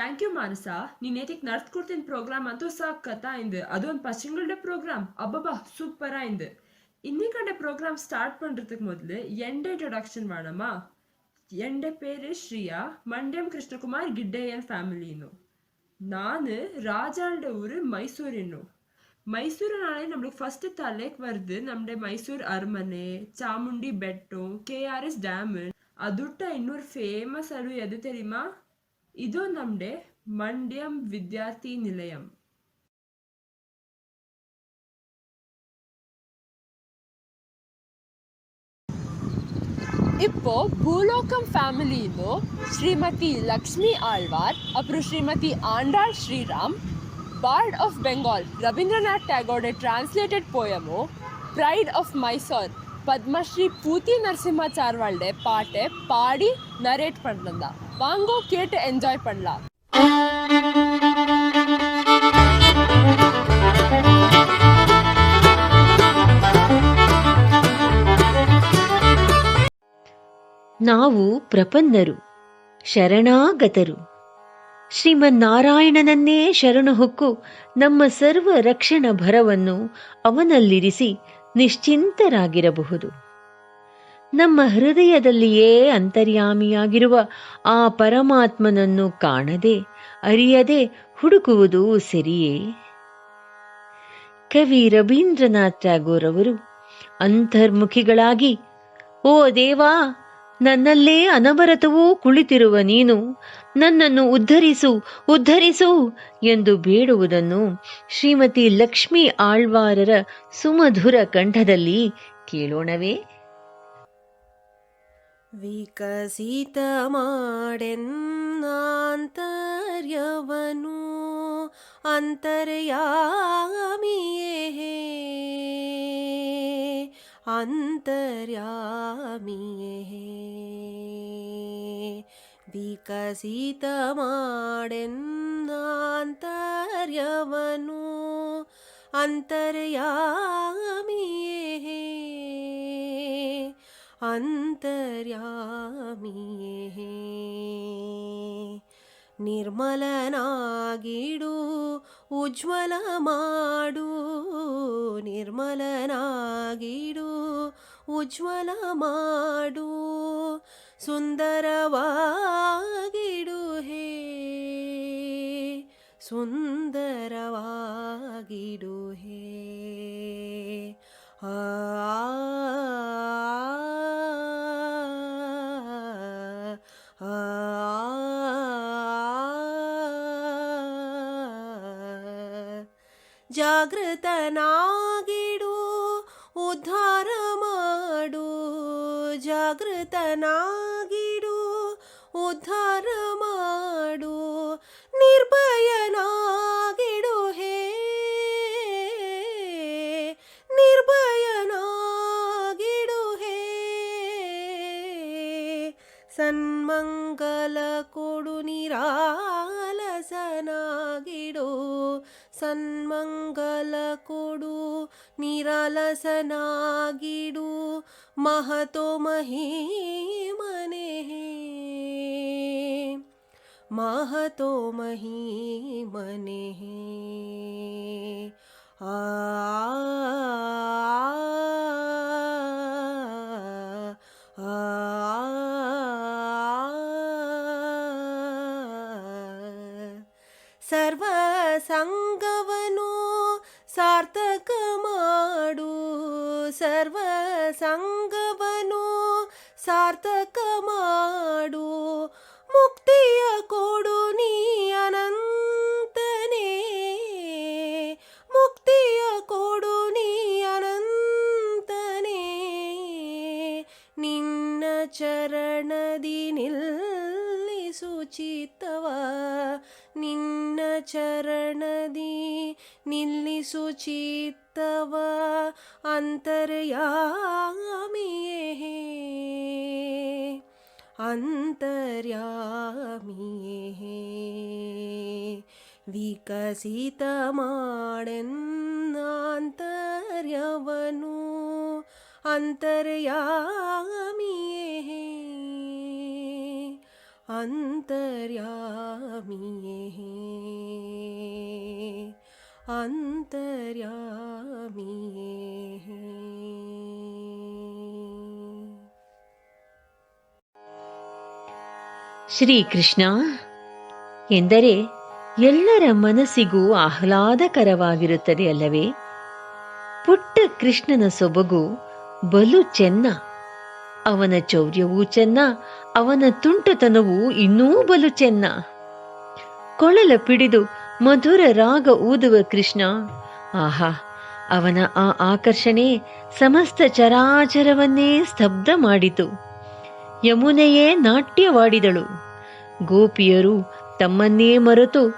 Thank you Manasa. ನೀನೇತಿಕ್ ನಡ್ಸ್ಕೊಡ್ತೀನಿ program ಅಂತೂ ಸಾಕತ್ತ ಅయింದು. ಅದೊಂದು பசங்களோட ப்ரோக்ராம் அப்பப்பா சூப்பரா அయింது. இன்னைக்கான ப்ரோக்ராம் ஸ்டார்ட் பண்றதுக்கு முதல்ல எந்த இன்ட்ரடக்ஷன் வேணுமா? எந்த பேரு ஸ்ரீயா, ಮಂಡ್ಯಂ ಕೃಷ್ಣಕುಮಾರ್ ಗಿಡ್ಡಯ್ಯನ್ ಫ್ಯಾಮಿಲಿನು. ನಾನು ರಾಜಾಳ್ಡ ಊರು ಮೈಸೂರಿನು. ಮೈಸೂರಿನಾಳೆ நம்மளுக்கு ஃபர்ஸ்ட் தலைக்கு வருது நம்முடைய மைசூர் அரண்மனை, சாமுண்டி பெட்டம், KRS டேம். அதுட்ட இன்னொரு ஃபேமஸ் அரு எது தெரியுமா? ಇದು ನಮ್ದೆ ಮಂಡ್ಯಂ ವಿದ್ಯಾರ್ಥಿ ನಿಲಯಂ. இப்போ பூலோகம் ஃபேமிலியிலோ ಶ್ರೀಮತಿ ಲಕ್ಷ್ಮಿ ಆಳ್ವಾರ್ ಅப்புறம் Shrimati Andal Shriram bard of Bengal Rabindranath Tagore translated poem pride of Mysore Padmashri Puti நரசிம்மாச்சார்வாள்ட பாட்டை பாடி நரேட் பண்ணலா. வாங்கோ கேட்டு என்ஜாய் பண்ணலாம். ನಾವು ಪ್ರಪನ್ನರು, ಶರಣಾಗತರು. ಶ್ರೀಮನ್ನಾರಾಯಣನನ್ನೇ ಶರಣು ಹೊಕ್ಕು ನಮ್ಮ ಸರ್ವ ರಕ್ಷಣ ಭರವನ್ನು ಅವನಲ್ಲಿರಿಸಿ ನಿಶ್ಚಿಂತರಾಗಿರಬಹುದು. ನಮ್ಮ ಹೃದಯದಲ್ಲಿಯೇ ಅಂತರ್ಯಾಮಿಯಾಗಿರುವ ಆ ಪರಮಾತ್ಮನನ್ನು ಕಾಣದೆ ಅರಿಯದೆ ಹುಡುಕುವುದು ಸರಿಯೇ? ಕವಿ ರವೀಂದ್ರನಾಥ್ ಟ್ಯಾಗೋರ್ ಅವರು ಅಂತರ್ಮುಖಿಗಳಾಗಿ, ಓ ದೇವಾ, ನನ್ನಲ್ಲೇ ಅನವರತವೂ ಕುಳಿತಿರುವ ನೀನು ನನ್ನನ್ನು ಉದ್ಧರಿಸು ಉದ್ಧರಿಸು ಎಂದು ಬೇಡುವುದನ್ನು ಶ್ರೀಮತಿ ಲಕ್ಷ್ಮೀ ಆಳ್ವಾರರ ಸುಮಧುರ ಕಂಠದಲ್ಲಿ ಕೇಳೋಣವೇ? ವಿಕಸಿತ ಮಾಡೆನ್ನಾಂತರ್ಯವನು ಅಂತರ್ಯಾಮಿಯೇ ಅಂತರ್ಯಾಮಿಯೇ ವಿಕಸಿತ ಮಾಡೆನ್ನಾಂತರ್ಯವನು ಅಂತರ್ಯಾಮಿಯೇ ಅಂತರ್ಯಾಮಿಯೇ ನಿರ್ಮಲನಾಗಿಡು ಉಜ್ವಲ ಮಾಡು ನಿರ್ಮಲನಾಗಿಡು ಉಜ್ವಲ ಮಾಡು ಸುಂದರವಾಗಿಡು ಹೇ ಸುಂದರವಾಗಿಡು ಹೇ ಆ ಜಾಗೃತನಾಗಿಡು ಉದ್ಧಾರ ಮಾಡು ಜಾಗೃತನಾಗಿಡು ಉದ್ಧಾರ ಮಾಡು ನಿರ್ಭಯನಾಗಿಡು ಹೇ ನಿರ್ಭಯನಾಗಿಡು ಹೇ ಸನ್ಮಂಗಲ ಕೊಡು ನಿರಾಲಸನಾಗಿಡು ಸನ್ಮಂಗಲ ಕೊಡು ನಿರಾಲಸನಾಗಿಡು ಮಹತೋ ಮಹೀಮನೆ ಮಹತೋ ಮಹೀಮನೆ ಆ ಸರ್ವ ಸಂಗವನು ಸಾರ್ಥಕ ಮಾಡು ಸರ್ವ ಸಂಗವನು ಸಾರ್ಥಕ ಮಾಡು ಮುಕ್ತಿಯ ಕೊಡು ನೀ ಅನಂತನೇ ಮುಕ್ತಿಯ ಕೊಡು ನೀ ಅನಂತನೇ ನಿನ್ನ ಚರಣದಿ ನಿಲ್ಲಿಸು ಚಿತ್ತವ ನಿನ್ನ ಚರಣದಿ ನಿಲ್ಲಿಸು ಚಿತ್ತವ ಅಂತರ್ಯಾಮಿಯೇ ಅಂತರ್ಯಾಮಿಯೇ ವಿಕಸಿತ ಮಾಡೆನ್ನಾಂತರ್ಯವನು ಅಂತರ್ಯಾಮಿಯೇ ಅಂತರ್ಯಾಮಿಯೇ ಅಂತರ್ಯಾಮಿಯೇ. ಶ್ರೀಕೃಷ್ಣ ಎಂದರೆ ಎಲ್ಲರ ಮನಸ್ಸಿಗೂ ಆಹ್ಲಾದಕರವಾಗಿರುತ್ತದೆ ಅಲ್ಲವೇ? ಪುಟ್ಟ ಕೃಷ್ಣನ ಸೊಬಗು ಬಲು ಚೆನ್ನ. ಅವನ ಚೌರ್ಯವೂ ಚೆನ್ನ, ಅವನ ತುಂಟತನವೂ ಇನ್ನೂ ಬಲು ಚೆನ್ನ. ಕೊಳಲ ಪಿಡಿದು ಮಧುರ ರಾಗ ಊದುವ ಕೃಷ್ಣ, ಆಹಾ, ಅವನ ಆ ಆಕರ್ಷಣೆ ಸಮಸ್ತ ಚರಾಚರವನ್ನೇ ಸ್ತಬ್ಧ ಮಾಡಿತು. ಯಮುನೆಯೇ ನಾಟ್ಯವಾಡಿದಳು. ಗೋಪಿಯರು ತಮ್ಮನ್ನೇ ಮರೆತು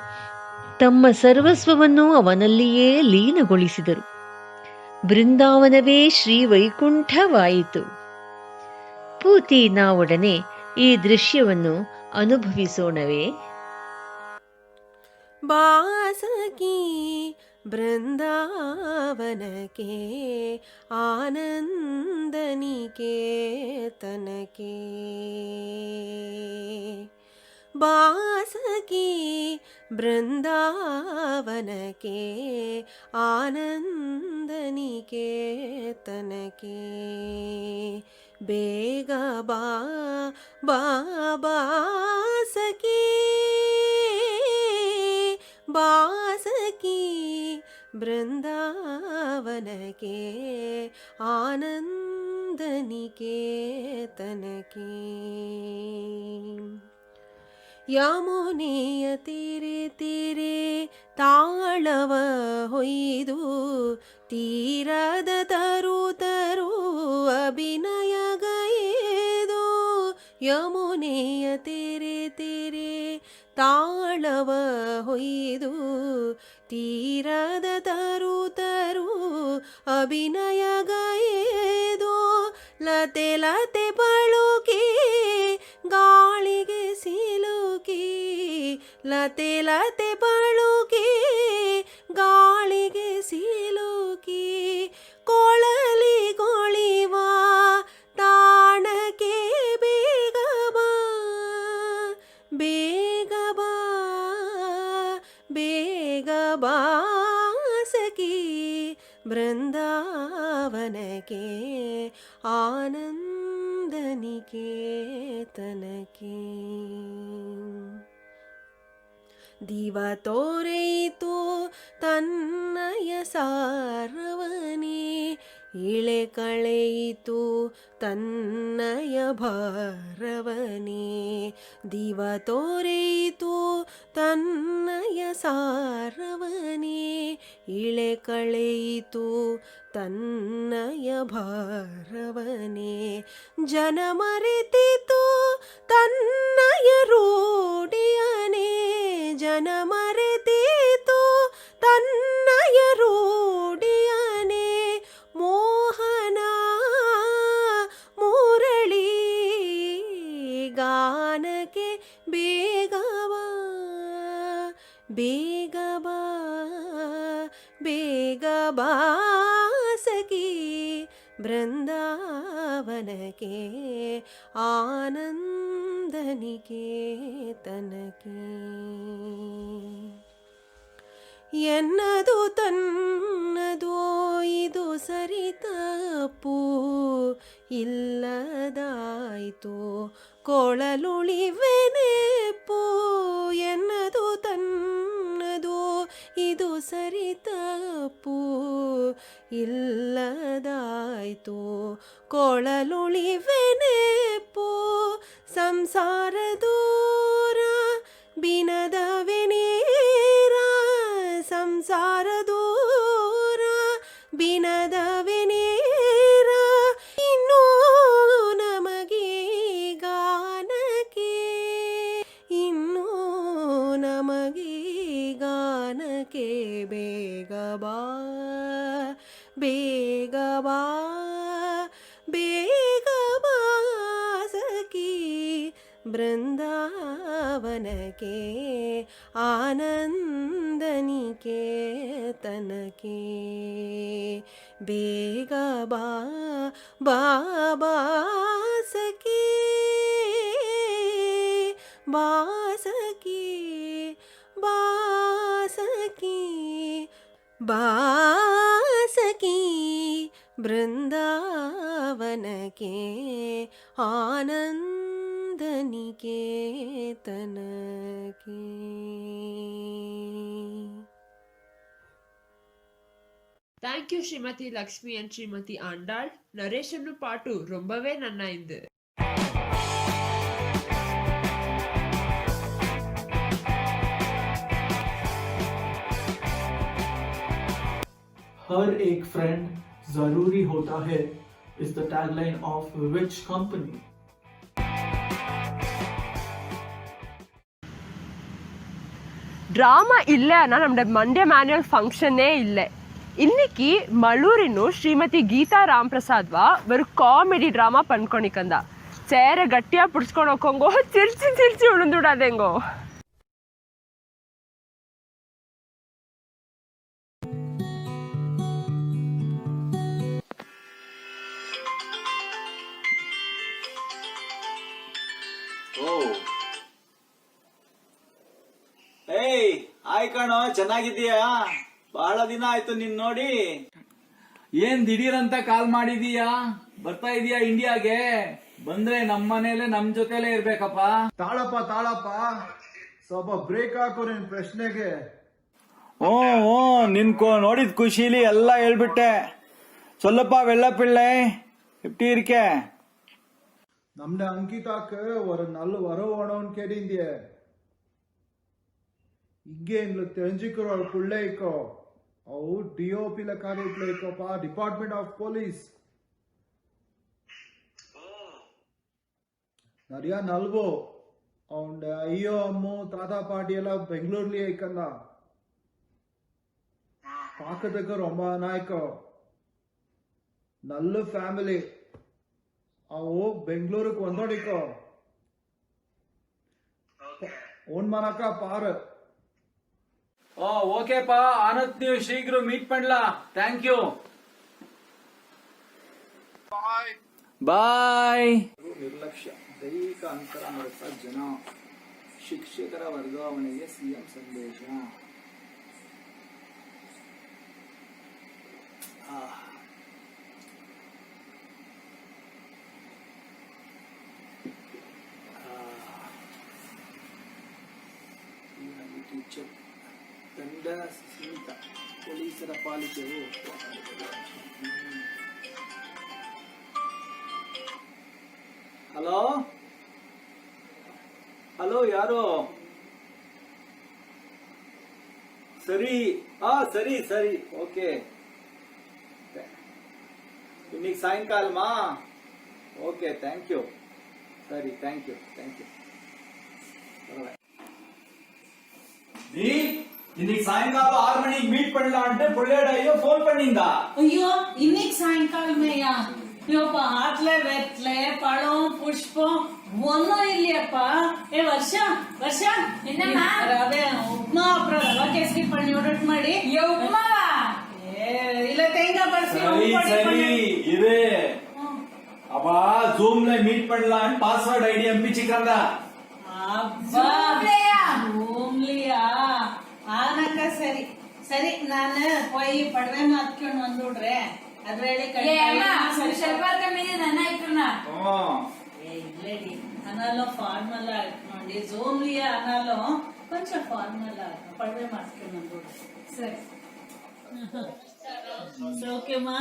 ತಮ್ಮ ಸರ್ವಸ್ವವನ್ನು ಅವನಲ್ಲಿಯೇ ಲೀನಗೊಳಿಸಿದರು. ಬೃಂದಾವನವೇ ಶ್ರೀ ವೈಕುಂಠವಾಯಿತು. ಪೂತಿ ನಾವೊಡನೆ ಈ ದೃಶ್ಯವನ್ನು ಅನುಭವಿಸೋಣವೇ? ಬಾಸಗಿ ಬೃಂದಾವನಕ್ಕೆ ಆನಂದನಿಕೇತನಕ್ಕೆ. ಬಾಸಗಿ ಬೃಂದಾವನಕ್ಕೆ ಆನಂದನಿಕೇತನಕ್ಕೆ. ಬೇಗ ಬಾ ಬಾಸಗಿ ಬಾಸಗಿ ಬೃಂದಾವನಕ್ಕೆ ಆನಂದನಿಕೇತನಕ್ಕೆ. ಯಮುನೆಯ ತೀರೆ ತೀರೆ ತಾಳವ ಹೊಯ್ದು ತೀರದ ತರು ತರು ಅಭಿನಯಗೈದು. ಯಮುನೆಯ ತೀರೆ ತೀರೆ ತಾಳವ ಹೊಯ್ದು ತೀರದ ತರು ತರು ಅಭಿನಯಗೈದು. ಲತೆ ಲತೆ ಬಳುಕಿ ಗಾಳಿಗೆ ಸಿಲುಕಿ. ಲತೆ ಲತೆ ಬಳುಕಿ ಗಾಳಿಗೆ ಸಿಲುಕಿ. ಕೊಳಲಿ ಕೊಳಿವ ತಾಣಕ್ಕೆ ಬೇಗ ಬಾ ಬೇಗ ಬಾ ಬೇಗ ಬಾ ಸಖಿ ಬೃಂದಾವನಕ್ಕೆ ಆನಂದನಿಕೇತನಕ್ಕೆ. ದಿವ ತೋರೆಯಿತು ತನ್ನಯ ಸಾರವನೇ, ಇಳೆ ಕಳೆಯಿತು ತನ್ನಯ ಭಾರವನೇ. ದಿವ ತೋರೆಯಿತು ತನ್ನಯ ಸಾರವನೇ, ಇಳೆ ಕಳೆಯಿತು ತನ್ನಯ ಭಾರವನೇ. ಜನ ಮರೆತಿತು ತನ್ನಯ ರೂಢಿಯನೇ, ಜನ ಮರೆತಿತು ತನ್ನಯ ರೂಢಿಯನೇ. ಮೋಹನ ಮುರಳಿ ಗಾನಕ್ಕೆ ಬೇಗವಾ ಬೇಗಬಾ ಬೇಗಬಾ ಸಖಿ ಬೃಂದಾವನಕ್ಕೆ ಆನಂದನಿಕೇತನಕ್ಕೆ. ಎನ್ನದು ತನ್ನದೋ ಇದು ಸರಿ ತಪ್ಪು ಇಲ್ಲದಾಯಿತು ಕೊಳಲುಳಿವೆನೆಪ್ಪು. ಎನ್ನದು ತನ್ನದೋ ಇದು ಸರಿ ತಪ್ಪು ಇಲ್ಲದಾಯಿತು ಕೊಳಲುಳಿವೆನೆಪ್ಪು. ಸಂಸಾರ ದೂರ ಬಿನದವೆನೇರ, ಸಂಸಾರ ದೂರ ಬಿನದವೆನೇರ. ಇನ್ನೂ ನಮಗೆ ಗಾನಕ್ಕೆ, ಇನ್ನೂ ನಮಗೆ ಗಾನಕ್ಕೆ ಬೇಗಬಾ ಬೇಗಬಾ ಬೇಗಬಾ ಸಖಿ ಬೃಂದಾವನಕ್ಕೆ ಆನಂದನಿಕೇತನಕ್ಕೆ. ಬೇಗಬಾ ಬಾಬಾ ಸಖಿ ಬಾಸಕಿ ಬಾಸಕಿ बासकी बृंदावन के आनंद निकेतन के. Thank you Shrimati Lakshmi and Shrimati Andal. Narration ಪಾಟು ರೊಂಬವೇ ನನ್ನ ಇಂದು. हर एक फ्रेंड जरूरी होता है is the tagline of which company? Drama ಇಲ್ಲೇ ಅನ್ನ ನಮ್ದು ಮಂಡ್ಯ ಮ್ಯಾನ್ಯುವಲ್ ಫಂಕ್ಷನ್ನೇ ಇಲ್ಲೇ. ಇನ್ನಿಕ್ಕಿ ಮಳೂರಿನು ಶ್ರೀಮತಿ ಗೀತಾ ರಾಮ್ ಪ್ರಸಾದ್ವಾ ಬರು ಕಾಮಿಡಿ ಡ್ರಾಮಾ ಪಂಡ್ಕೊಣಿಕಂದ ಸೇರೆ ಗಟ್ಟಿಯ ಪುಡ್ಸ್ಕೊಂಡು ಹೋಗಂಗೋ ಚಿರ್ಚಿ ಚಿರ್ಚಿ ಉಳಿದುಡಾದೆಂಗೋ. ಏಯ್ ಆಯ್ ಕಣೋ, ಚೆನ್ನಾಗಿದ್ದೀಯಾ? ಬಹಳ ದಿನ ಆಯ್ತು ನಿನ್ ನೋಡಿ. ಏನ್ ದಿಢೀರಂತ ಕಾಲ್ ಮಾಡಿದೀಯಾ? ಬರ್ತಾ ಇದೀಯಾ ಇಂಡಿಯಾಗೆ? ಬಂದ್ರೆ ನಮ್ ಮನೇಲೆ ನಮ್ ಜೊತೆಲೆ ಇರ್ಬೇಕಪ್ಪ. ತಾಳಪ್ಪ ಸ್ವಲ್ಪ ಬ್ರೇಕ್ ಹಾಕು ನಿನ್ ಪ್ರಶ್ನೆಗೆ. ಓ ನೋಡಿದ ಖುಷಿಲಿ ಎಲ್ಲ ಹೇಳ್ಬಿಟ್ಟೆ. ಸ್ವಲ್ಪ வெள்ளப்பிள்ளை எப்படி இருக்க? നമ്മുടെ അങ്കിതാക്ക് ഒരു നല്ല വരവ് വേണമെന്ന് കേട്ടിന്തിയെ. இங்கே எங்களுக்கு தெரிஞ்சுக்கிற ஒரு பிள்ளைக்கோ அவ டிஓபில காரியத்துல இருக்கோப்பா, டிபார்ட்மெண்ட் ஆஃப் போலீஸ். நிறைய நல்வோ அவன் ஐயோ அம்மு தாத்தா பாட்டி எல்லாம் பெங்களூர்லயே இருக்கಂದ. பார்க்கறதுக்கு ரொம்ப நாய்க்கோ நல்ல ಫ್ಯಾಮಿಲಿ. ಅವು ಬೆಂಗಳೂರಿಗೆ ಒಂದೋಡಿಕೋ ಓನ್ ಮನಕ ಪಾರು. ಓಕೆಪಾ, ಆನತ್ ನೀವು ಶೀಘ್ರ ಮೀಟ್ ಮಾಡ್ಲಾ. ಥ್ಯಾಂಕ್ ಯು, ಬಾಯ್. ನಿರ್ಲಕ್ಷ್ಯ, ದೈಹಿಕ ಅಂತರ ಮರೆತ ಜನ, ಶಿಕ್ಷಕರ ವರ್ಗಾವಣೆಗೆ ಸಿಎಂ ಸಂದೇಶ. ಟೀಚರ್ ದಂಡ ಸೀಮಿತ, ಪೊಲೀಸರ ಪಾಲಿಕೆಯು. ಹಲೋ ಹಲೋ, ಯಾರು? ಸರಿ ಸರಿ ಸರಿ, ಓಕೆ. ಇನ್ನೀಗ ಸಾಯಂಕಾಲಮಾ? Okay, thank you. ಸರಿ, ಥ್ಯಾಂಕ್ ಯು. இன்னைக்கு சாயங்காலம் 6 மணிக்கு மீட் பண்ணலான்ட்டு புள்ளையோட ஐயோ போன் பண்ணிந்தா. ஐயோ, இன்னைக்கு சாயங்காலமேயா? ஐயோப்பா, ஆட்ல வெட்ல பழம் புஷ்பம் ஒன்னும் இல்லையாப்பா. ವರ್ಷ என்னம்மா? ಅದೇ ಉಪ್ಮಾ ಅப்புறம் ರವಾ ಕೇಸರಿ ಪಣ್ಣಿ ಒಡಟ್ ಮಾಡಿ. ಉಪ್ಮಾವಾ? ಇಲ್ಲ தேங்காய் பர்ஃபி. சரி இது அப்ப ஜூம்ல மீட் பண்ணலான்னு பாஸ்வேர்ட் ஐடி அம்பிச்சிக்கறதா. ರೂಮ್ಲಿಯಾ? ಆನಕ ಸರಿ ಸರಿ, ನಾನು ಪೋಯಿ ಪಡವೆ ಮಾತ್ಕೊಂಡು ಬಂದ್ಬಿಡ್ರೆ ಅದ್ರಲ್ಲಿ ಇಲ್ಲೇಡಿ ಅನಾಲೋ ಫಾರ್ಮಲ್ ನೋಡಿ. ಜೋಮ್ಲಿಯಾ ಅನಾಲೋ ಕೊಂಚ ಫಾರ್ಮಲ್ ಪಡವೆ ಮಾತ್ಕೊಂಡು ಬಂದ್ಬಿಡ್ರೆ ಸರಿ. ಓಕೆಮಾ?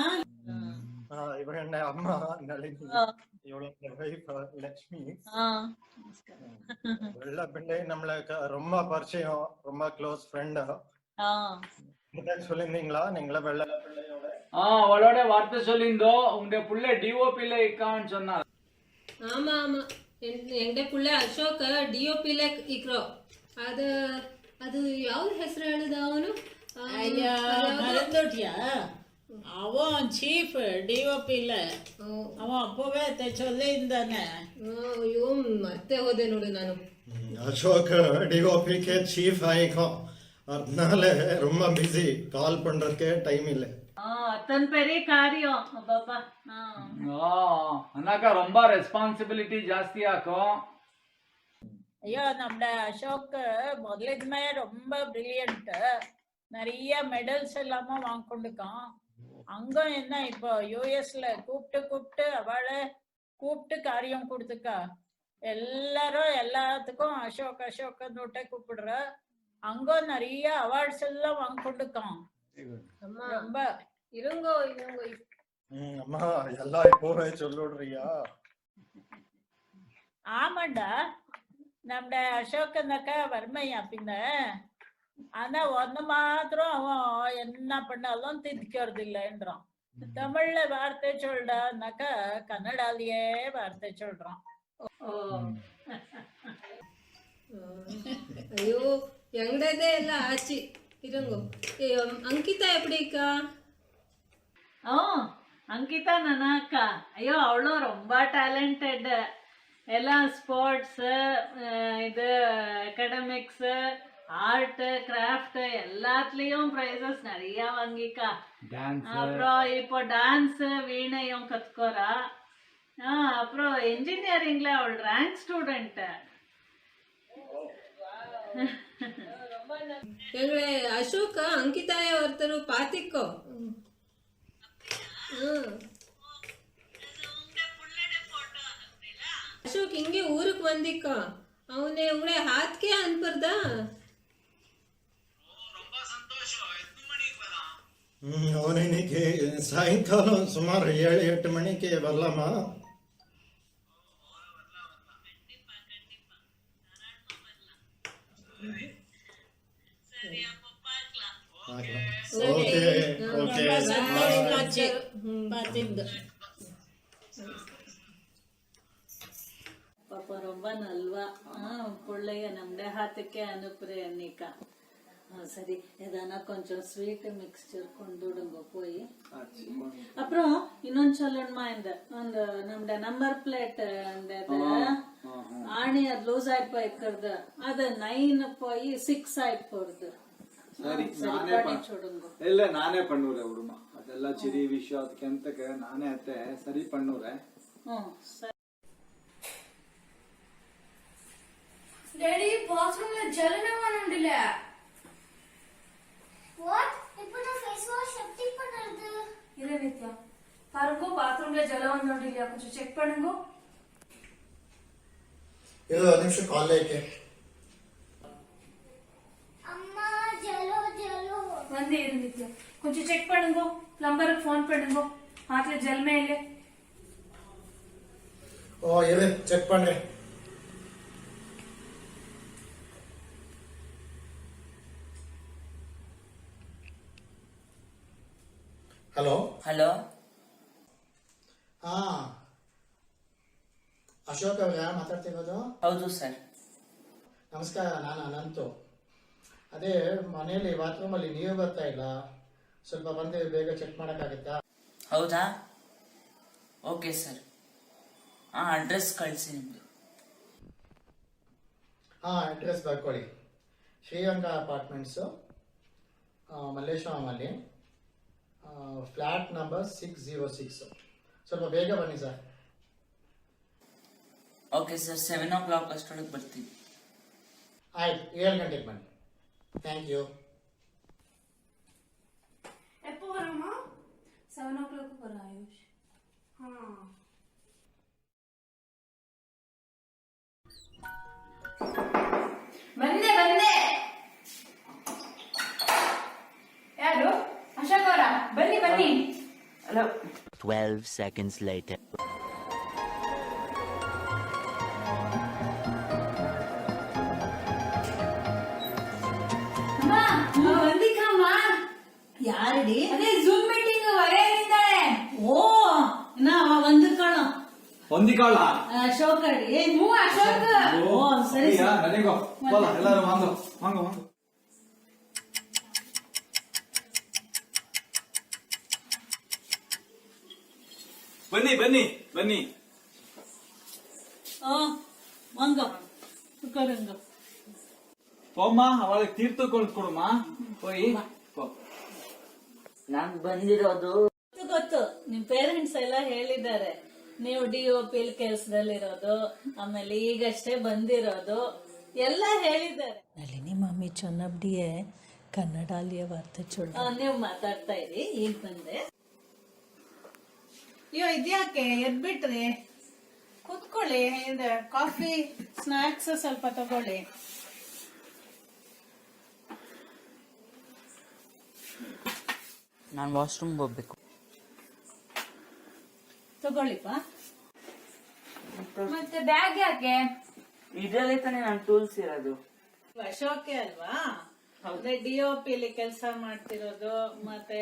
இவங்க அம்மா நளினி, இவளோட வைஃப் லட்சுமி. வெள்ள பிள்ளை நம்மளுக்கு ரொம்ப பரிச்சயம், ரொம்ப க்ளோஸ் ஃப்ரெண்ட். சொல்லிருந்தீங்களா நீங்களா வெள்ள பிள்ளையோட? அவளோட வார்த்தை சொல்லிந்தோ. உங்க புள்ள டிஓபில இருக்கான்னு சொன்னா. ஆமா எங்க புள்ள ಅಶೋಕ್ ಡಿಒಪಿ ಲೆ ಇಕ್ರೋ. ಅದು ಯಾವ ಹೆಸರು ಹೇಳಿದ ಅವನು? ಅವ ಚೀಫ್ ಡಿಒಪಿ ಇಲ್ಲ, ಅವ ಅಪ್ಪವೇ ಚೊಲ್ಲಿಂದಾನೆ. ಅಯ್ಯೋ, ಮತ್ತೆ ಹೋದೆ ನೋಡು ನಾನು. அசோக் டிஓபி கே சீஃப் ஆயிக்கோ, அதனால ரொம்ப பிஸி, கால் பண்றதுக்கே டைம் இல்லை. அத்தன் பெரிய காரியம் பாப்பா. அண்ணாக்கா ரொம்ப ரெஸ்பான்சிபிலிಟಿ ಜಾಸ್ತಿ ಆಕೋ. ಅಯ್ಯೋ, ನಮ್ದ ಅಶೋಕ್ ಮೊದಲಿದ್ಮೇ ரொம்ப ಬ್ರಿಲಿಯಂಟ್. நிறைய மெடல்ஸ் எல்லாமே வாங்கிக்கொண்டுக்கான். அங்க என்ன இப்போ யூஎஸ்ல கூப்பிட்டு அவளை கூப்பிட்டு காரியம் கொடுத்துக்கா. எல்லாரும் எல்லாத்துக்கும் அசோக் கூப்பிடுற. அங்க நிறைய அவார்ட்ஸ் எல்லாம் வாங்கிக்கொண்டுக்கான். அம்மா ரொம்ப இருங்கோ அம்மா எல்லா இப்போவே சொல்லுடுறியா? ஆமாண்டா, நம்மட அசோக்கனாக்கா வறுமையா பின்ன. ஆனா ஒன்னு மாத்திரம் அவன் என்ன பண்ணாலும் திதிக்கிறது இல்லைன்றான். தமிழ்ல வார்த்தை சொல்றான்னாக்கா கன்னடாலேயே வார்த்தை சொல்றான். ஐயோ எங்கடதே இல்ல ஆச்சு இருங்கோ. அங்கிதா எப்படிக்கா? அங்கிதா நனாக்கா, ஐயோ அவளும் ரொம்ப டேலண்டட். எல்லாம் ஸ்போர்ட்ஸ், இது அகாடமிக்ஸ், ஆர்ட், கிராஃப்ட் எல்லாத்துலயும் பிரைசஸ் நிறைய வாங்கிக்கா. அப்புறம் இப்போ டான்ஸ் வீணையும் கத்துக்கோறா. அப்புறம் இன்ஜினியரிங்ல அவள் ரேங்க் ஸ்டூடெண்ட். எங்களே அசோಕ ಅಂಕಿತಾಯ ಹೊರ್ತರು ಪಾತಿಕ್ಕೋ. ಅಶೋಕ್ ಹಿಂಗೆ ಊருக்கு வந்திக்கோ. அவனே உங்களே ஹாத்கே அனுப்புறதா? ಅವನಿಗೆ ಸಾಯಂಕಾಲ ಸುಮಾರು 7-8 ಮಣಿಗೆ ಬರಲಮ್ಮ. பாப்பா ரொம்ப நல்வா. பிள்ளைய நம்முடைய ஹாத்துக்கே அனுப்புறேன் அன்னிக்கா. சரி, எதனா கொஞ்சம் ஸ்வீட் மிக்ஸ்சர் கொண்டுடுங்க போய். அப்புறம் இன்னொன்னு சொல்லணுமா, இந்த நம்முடைய நம்பர் பிளேட் அந்த ஆணி அது லூஸ் ஆயிட்டு போயிருக்கிறது, அது 9 போய் 6 ஆயிட்டு போறது. ಸರಿ, ಇಲ್ಲ ನಾನೇ ಪಣ್ಣೂರೆ ಹುಡುಮ. ಅದೆಲ್ಲ ಚಿರಿ ವಿಷಯ ಅದಕ್ಕೆ ಅಂತಕ್ಕೆ ನಾನೇ ಅತ್ತೆ ಸರಿ ಪಣ್ಣೂರೆ. డాడీ బాత్రూమ్ లో జలనమని ఉండిల. వాట్? இப்போ நான் ஃபேஸ் வாஷ் எப்படி பண்றது? இல்ல நித்யா, பாருங்க பாத்ரூம்ல ஜலம் வந்துண்டில்லையா, கொஞ்சம் செக் பண்ணுங்க. ಇದು ನಿಮಿಷ ಕಾಲ್ ಐಕೆ. அம்மா ஜலோ ஜலோ வந்து இரு நித்யா, கொஞ்சம் செக் பண்ணுங்க. பிளம்பருக்கு ஃபோன் பண்ணுங்க. ஆத்துல ஜலமே இல்லை. ಓ ಇವೆ ಚೆಕ್ ಪண்றேன். ಹಲೋ ಹಲೋ, ಹಾ ಅಶೋಕ್ ಅವರ ಮಾತಾಡ್ತಿರೋದು? ಹೌದು ಸರ್. ನಮಸ್ಕಾರ, ನಾನು ಅನಂತು. ಅದೇ ಮನೆಯಲ್ಲಿ ಬಾತ್ರೂಮ್ ಅಲ್ಲಿ ನೀರು ಬರ್ತಾ ಇಲ್ಲ, ಸ್ವಲ್ಪ ಬಂದು ಬೇಗ ಚೆಕ್ ಮಾಡಕ್ಕಾಗತ್ತಾ? ಹೌದಾ, ಓಕೆ ಸರ್. ಅಡ್ರೆಸ್ ಕಳಿಸಿ ನಿಮ್ದು. ಹಾ, ಅಡ್ರೆಸ್ ಬರ್ಕೊಳ್ಳಿ. ಶ್ರೀರಂಗ ಅಪಾರ್ಟ್ಮೆಂಟ್ಸು, ಮಲ್ಲೇಶ್ವರಮಲ್ಲಿ, ಫ್ಲಾಟ್ ನಂಬರ್ 606. ಸ್ವಲ್ಪ ಬೇಗ ಬನ್ನಿ ಸರ್. ಓಕೆ ಸರ್, 7 o'clock ಅಷ್ಟೊಳಗೆ ಬರ್ತೀವಿ. ಆಯ್ತು, 7 ಗಂಟೆಗೆ ಬನ್ನಿ. Thank you. எப்போ வரமா? 7 o'clock வர ஆயுஷ். ಬಂದೆ ಯಾರು? ಅಶೋಕ್ ಅವರ, ಬನ್ನಿ. ಹಲೋ. 12 seconds later. வந்திக்காமா? யாரடி? அதே ஜூம் மீட்டிங் வரையிருந்தாளே. ஓ, நான் வந்திருக்காளோ. ಹೊಂದಿಕಾಳ ಅಶೋಕ್ ಅಡಿ. ಅಶೋಕ್. ಓ ಸರಿ ಸರಿ. ನನಗೋ ಎಲ್ಲಾರು ವಾಂಗೋ ವಾಂಗೋ ವಾಂಗೋ. ಬನ್ನಿ. வாங்க உட்காருங்க. போம்ಮ, ಅವಳಿಗೆ ತೀರ್ಥ ಕೊಡ್ಕೊಡಮ್ಮ ಹೋಗಿ. ನಾನ್ ಬಂದಿರೋದು ಗೊತ್ತು, ನಿಮ್ ಪೇರೆಂಟ್ಸ್ ಎಲ್ಲ ಹೇಳಿದ್ದಾರೆ ನೀವು DOP ಕೆಲಸದಲ್ಲಿರೋದು, ಆಮೇಲೆ ಈಗಷ್ಟೇ ಬಂದಿರೋದು ಎಲ್ಲ ಹೇಳಿದ್ದಾರೆ. ನಳಿನಿ ಮಮ್ಮಿ ಚೊನ್ನಬ್ಡಿಯೇ ಕನ್ನಡ ಅಲ್ಲಿಯ ವಾರ್ತೆ ಚೊಳ್ಳ ನೀವು ಮಾತಾಡ್ತಾ ಇರಿ, ಈಗ ಬಂದೆ. ಅಯ್ಯೋ ಇದ್ಯಾಕೆ ಎದ್ಬಿಟ್ರಿ? ಕೂತ್ಕೊಳ್ಳಿ, ಇದು ಕಾಫಿ ಸ್ನಾಕ್ಸ್ ಸ್ವಲ್ಪ ತಗೊಳ್ಳಿ. ನಾನು ವಾಶ್ರೂಮ್ ಹೋಗ್ಬೇಕು. ತಗೊಳ್ಳಿಪ್ಪ. ಮತ್ತೆ ಬ್ಯಾಗ್ ಯಾಕೆ? ಇದ್ರಲ್ಲೇ ತಾನೇ ನಾನು ಟೂಲ್ಸ್ ಇರೋದು. ಅಶೋಕೆ ಅಲ್ವಾ? ಅದೇ DOPಲಿ ಕೆಲಸ ಮಾಡ್ತಿರೋದು, ಮತ್ತೆ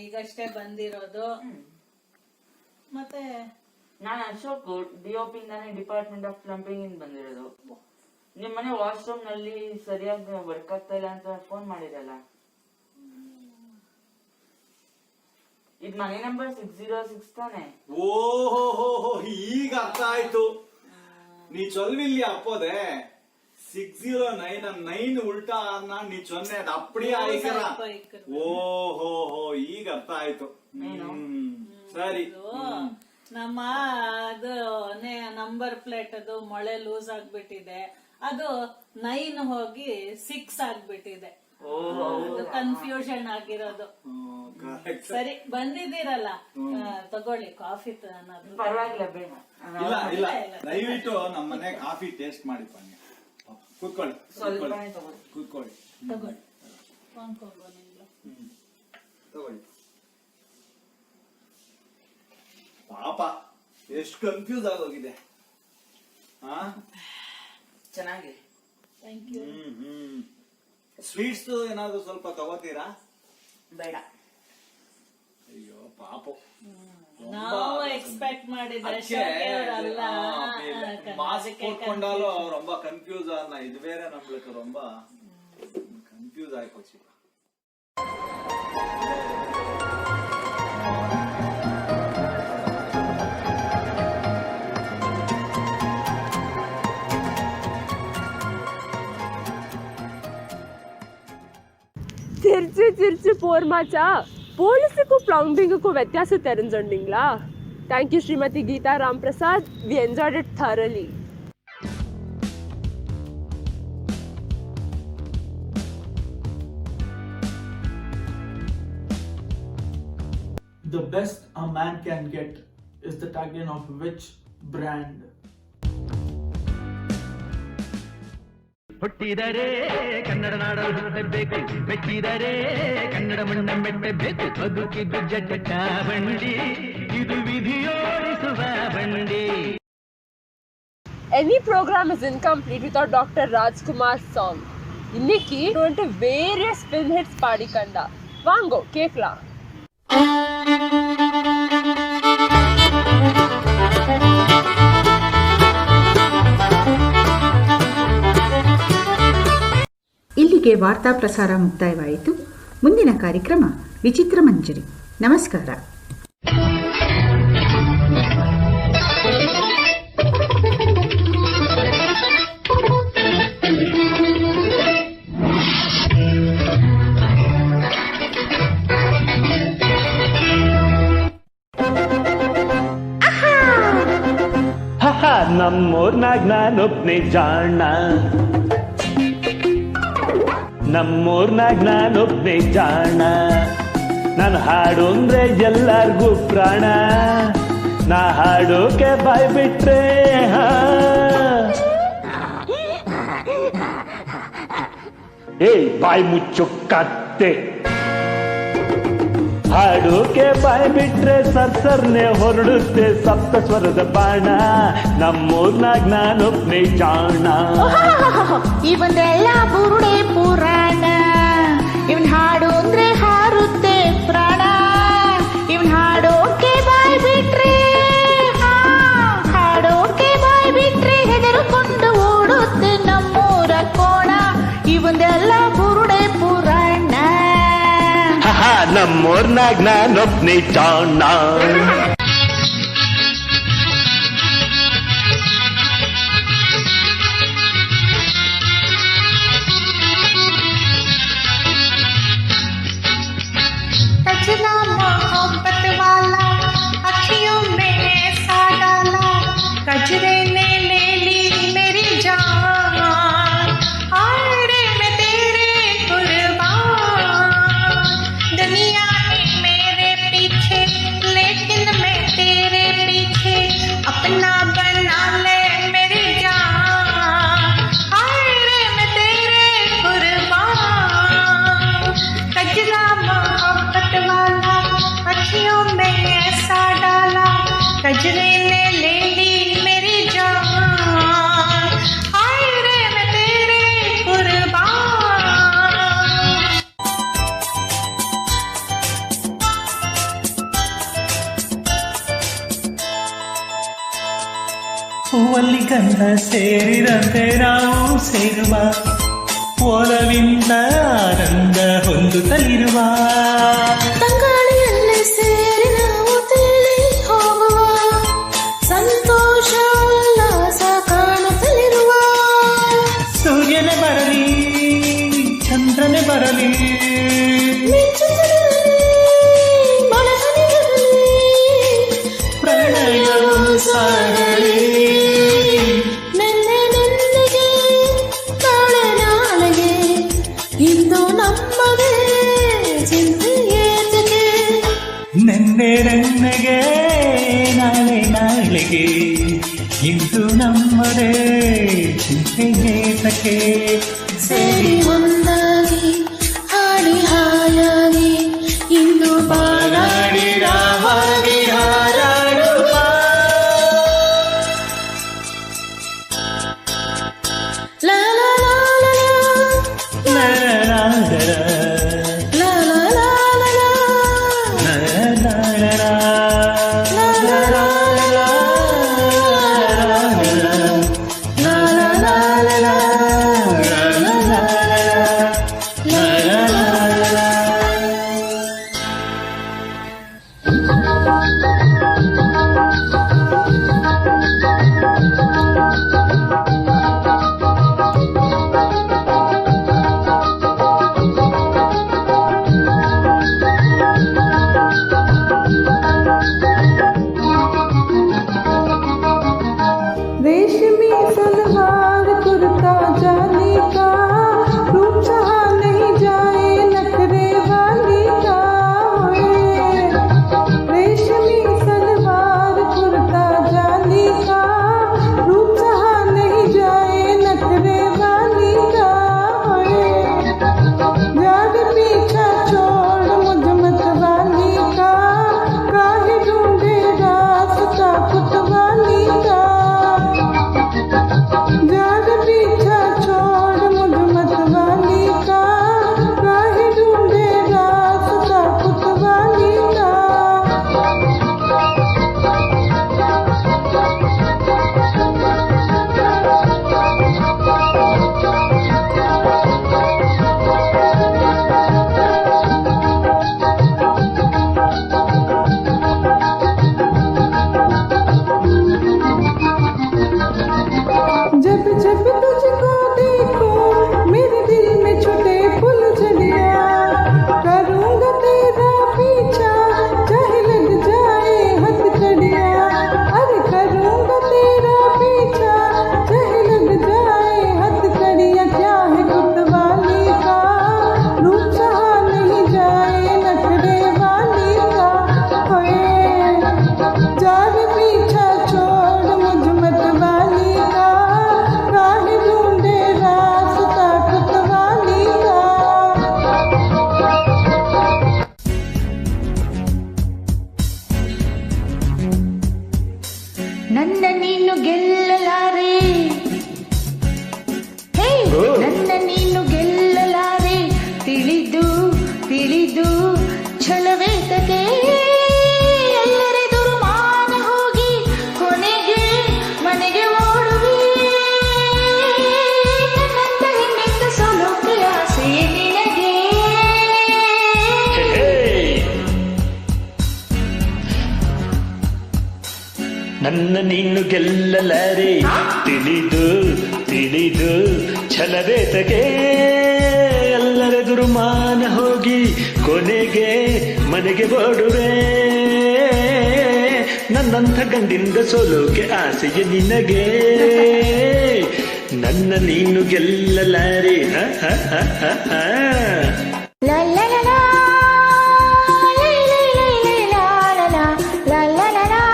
ಈಗಷ್ಟೇ ಬಂದಿರೋದು. ಮತ್ತೆ ನಾನು ಅಶೋಕ್ DOP ಇಂದಾನೆ ಡಿಪಾರ್ಟ್ಮೆಂಟ್ ಆಫ್ ಪ್ಲಂಬಿಂಗ್ ಇಂದ ಬಂದಿರೋದು. ನಿಮ್ ಮನೆ ವಾಶ್ರೂಮ್ ನಲ್ಲಿ ಸರಿಯಾಗಿ ವರ್ಕ್ ಆಗ್ತಾ ಇಲ್ಲ ಅಂತ ಫೋನ್ ಮಾಡಿರಲ್ಲ. ಇದ್ ಮನೆ ನಂಬರ್ 606 ತಾನೆ? ಓಹೋ, ಈಗ ಅರ್ಥ ಆಯ್ತು. ನೀ ಚೊಲ್ವಿಲ್ಲಿ ಅಪ್ಪೋದೆ 609 9 ಉಲ್ಟಾ ಅನ್ನ ನೀ ಚೊನ್ನೆ ಅದು ಅಪ್ಪಡಿ ಆಯ್ಕರ. ಓಹೋ, ಈಗ ಅರ್ಥ ಆಯ್ತು. ಸರಿ. ನಮ್ಮ ಅದು ನಂಬರ್ ಪ್ಲೇಟ್ ಅದು ಮೊಳೆ ಲೂಸ್ ಆಗ್ಬಿಟ್ಟಿದೆ, ಅದು 9 ಹೋಗಿ 6 ಆಗ್ಬಿಟ್ಟಿದೆ. ಕನ್ಫ್ಯೂಷನ್ ಆಗಿರೋದು. ಸರಿ, ಬಂದಿದ್ದೀರಲ್ಲ, ತಗೊಳ್ಳಿ ಕಾಫಿ. ಪರವಾಗಿಲ್ಲ, ಬೇಡ. ಇಲ್ಲ, ದಯವಿಟ್ಟು ನಮ್ಮ ಮನೆ ಕಾಫಿ ಟೇಸ್ಟ್ ಮಾಡಿ ಬನ್ನಿ. ಕೂತ್ಕೊಳ್ಳಿ, ಕೂತ್ಕೊಳ್ಳಿ. ತಗೊಳ್ಳಿ. ಪಾಪ ಎಷ್ಟು ಕನ್ಫ್ಯೂಸ್ ಆಗೋಗಿದೆ. ಚೆನ್ನಾಗಿ. Thank you. ಸ್ವೀಟ್ಸ್ ಏನಾದ್ರು ಸ್ವಲ್ಪ ತಗೋತೀರಾ? ಬೇಡ. ಅಯ್ಯೋ ಪಾಪ, ನಾವು ಎಕ್ಸ್ಪೆಕ್ಟ್ ಮಾಡಿದ್ರೆ ಮಾಸ್ಕ್ ಕೊಟ್ಕೊಂಡಾலும் ரொம்ப கன்ஃபியூஸ் ஆனா இது வேற நம்மளுக்கு ரொம்ப கன்ஃபியூஸ் ஆகி போச்சு. சிரிச்சு போர்மாச்சா. போலீஸுக்கும் பிளம்பிங்குக்கும் வித்தியாசம் தெரிஞ்சுட்டீங்களா? Thank you, Srimati Geeta Ram Prasad. We enjoyed it thoroughly. The best a man can get is the tagline of which brand? ಹುಟ್ಟಿದರೆ ಕನ್ನಡ ನಾಡಲು ಹುಟ್ಟಬೇಕು, ಮೆಚ್ಚಿದರೆ ಕನ್ನಡ ಮಣ್ಣ ಮೆಟ್ಟಬೇಕು. ಬದುಕಿದ್ದು ಜಟ ಬಂಡಿ, ಇದು ವಿಧಿಯೋಡಿಸುವ ಬಂಡಿ. Any program is incomplete without Dr. Rajkumar's song. Inniki into various film hits paadikanda. Vango, Kekla. ಇಲ್ಲಿಗೆ ವಾರ್ತಾ ಪ್ರಸಾರ ಮುಕ್ತಾಯವಾಯಿತು. ಮುಂದಿನ ಕಾರ್ಯಕ್ರಮ ವಿಚಿತ್ರ ಮಂಜರಿ. ನಮಸ್ಕಾರ. ನಮ್ಮೂರ್ನಾಗ ನಾನೊಬ್ನೇ ಜಾಣ, ನಮ್ಮೂರ್ನಾಗ ನಾನೊಬ್ನೇ ಜಾಣ. ನಾನು ಹಾಡು ಅಂದ್ರೆ ಎಲ್ಲಾರ್ಗೂ ಪ್ರಾಣ. ನಾ ಹಾಡೋಕೆ ಬಾಯ್ ಬಿಟ್ರೆ ಬಾಯ್ ಮುಚ್ಚು ಕತ್ತೆ. ಹಾಡೋಕೆ ಬಾಯ್ ಬಿಟ್ರೆ ಸರ್ಸರ್ನೆ ಹೊರಡುತ್ತೆ ಸಪ್ತ ಸ್ವರದ ಬಾಣ. ನಮ್ಮೂರ್ನಾಗ ನಾನೊಬ್ನೇ ಜಾಣ. ಇವನ್ನೆಲ್ಲ ಬುರುಡೆ ಪುರಾಣ. ಇವನ್ ಹಾಡು ಅಂದ್ರೆ ಹಾರುತ್ತೆ ಪ್ರಾಣ. ಇವನ್ ಹಾಡೋಕೆ ಬಾಯ್ ಬಿಟ್ರೆ ಹೆದರುಕೊಂಡು ಓಡುತ್ತೆ ನಮ್ಮೂರ ಕೋಣ. ಇವನ್ನೆಲ್ಲ ಬುರುಡೆ ಪುರಾಣ. ನಮ್ಮೂರ್ನಾಗ ನಾನೊಬ್ನೇ ಜಾಣ. सजना मोहब्बत वाला अखियों में ऐसा डाला, कजरे ने ले ली मेरी जान. आड़े में तेरे कुर्बान. ಹೂವಲ್ಲಿ ಗಂಧ ಸೇರಿದಂತೆ ನಾವು ಸೇರುವ ಒಲವಿಂದ ಆನಂದ ಹೊಂದುತ್ತಲಿರುವ ತಂಗಾಳಿಯಲ್ಲೇ ಸೇರಿ ನಾವು ತೇಲಿ ಹೋಗುವ ಸಂತೋಷ ಉಲ್ಲಾಸ ಕಾಣುತ್ತಲಿರುವ ಸೂರ್ಯನೇ ಬರಲಿ ಚಂದ್ರನೇ ಬರಲಿ ಪ್ರಣಯವು ಸಾಗಲಿ ನೆನ್ನೆ ನೆನ್ನೆಗೆ ನಾಳೆ ನಾಳೆಗೆ ಇಂದು ನಮ್ಮದೇ ಚಿಂತೆ ಏತಕ್ಕೆ ನೆನ್ನೆ ನೆನ್ನೆಗೆ ನಾಳೆ ನಾಳೆಗೆ ಇಂದು ನಮ್ಮದೇ ಚಿಂತೆ ಏತಕ್ಕೆ ಸೇರಿ ಒಂದಾಗಿ ಹಾಡಿ ಹಾಯಾಗಿ ಇಂದು ಬಾಳಾಡಿದ ಹಾಗೆ ಹಾರಾಡುವ ಲಾ ಲಾ ಲಾ ಲಾ ಲಾ ಲಾ ಲಾ रेशमी सलवार कुर्ता जाली का रूप चाहा नहीं जाए नखरे वाली का रेशमी सलवार कुर्ता जाली का रूप चाहा नहीं जाए नखरे वाली का जाग पीछा छोड़ मुझ मत वाली का काहे ढूंढे रास्ता कुतवाली का जाग पीछा छोड़ मुझ मत वाली का काहे ढूंढे रास्ता कुतवाली का जब जब तुझको देखो मेरे दिल में छुटे फूल झड़िया करूँगा तेरा पीछा चाहे लग जाए हथकड़िया अरे करूँगा तेरा पीछा चाहे लग जाए हथकड़िया क्या है कुतवाली का रूप चाहा नहीं जाए नखरे वाली का होए जाग पीछा छोड़ मुझ मत वाली का काहे ढूंढे रास्ता कुतवाली का ನನ್ನ ನೀನು ಗೆಲ್ಲಲಾರೆ ಹೇ ನನ್ನ ನೀನು ಗೆಲ್ಲಲಾರೆ ತಿಳಿದು ತಿಳಿದು ಛಲವೇತಕ್ಕೆ ಎಲ್ಲರೆದುರು ಮಾನ ಹೋಗಿ ಕೊನೆಗೆ ಮನೆಗೆ ಓಡುವೆ ನನ್ನಂತ ಹೆಣ್ಣಿಂದ ಸೋಲೋಕೆ ಆಸೆ ನಿನಗೆ ನನ್ನ ನೀನು ಗೆಲ್ಲಲಾರೆ ತಿಳಿದು ತಿಳಿದು ಛಲವೇತಗೆ ಎಲ್ಲರೆದುರು ಮಾನ ಹೋಗಿ ಕೊನೆಗೆ ಮನೆಗೆ ಓಡುವೆ ನನ್ನಂಥ ಗಂಡಿಂದ ಸೋಲೋಕೆ ಆಸೆಯ ನಿನಗೆ ನನ್ನ ನೀನು ಗೆಲ್ಲಲಾರೆ ಹ ಹ ಹ ಹ ಹ. La la la la la la la la la la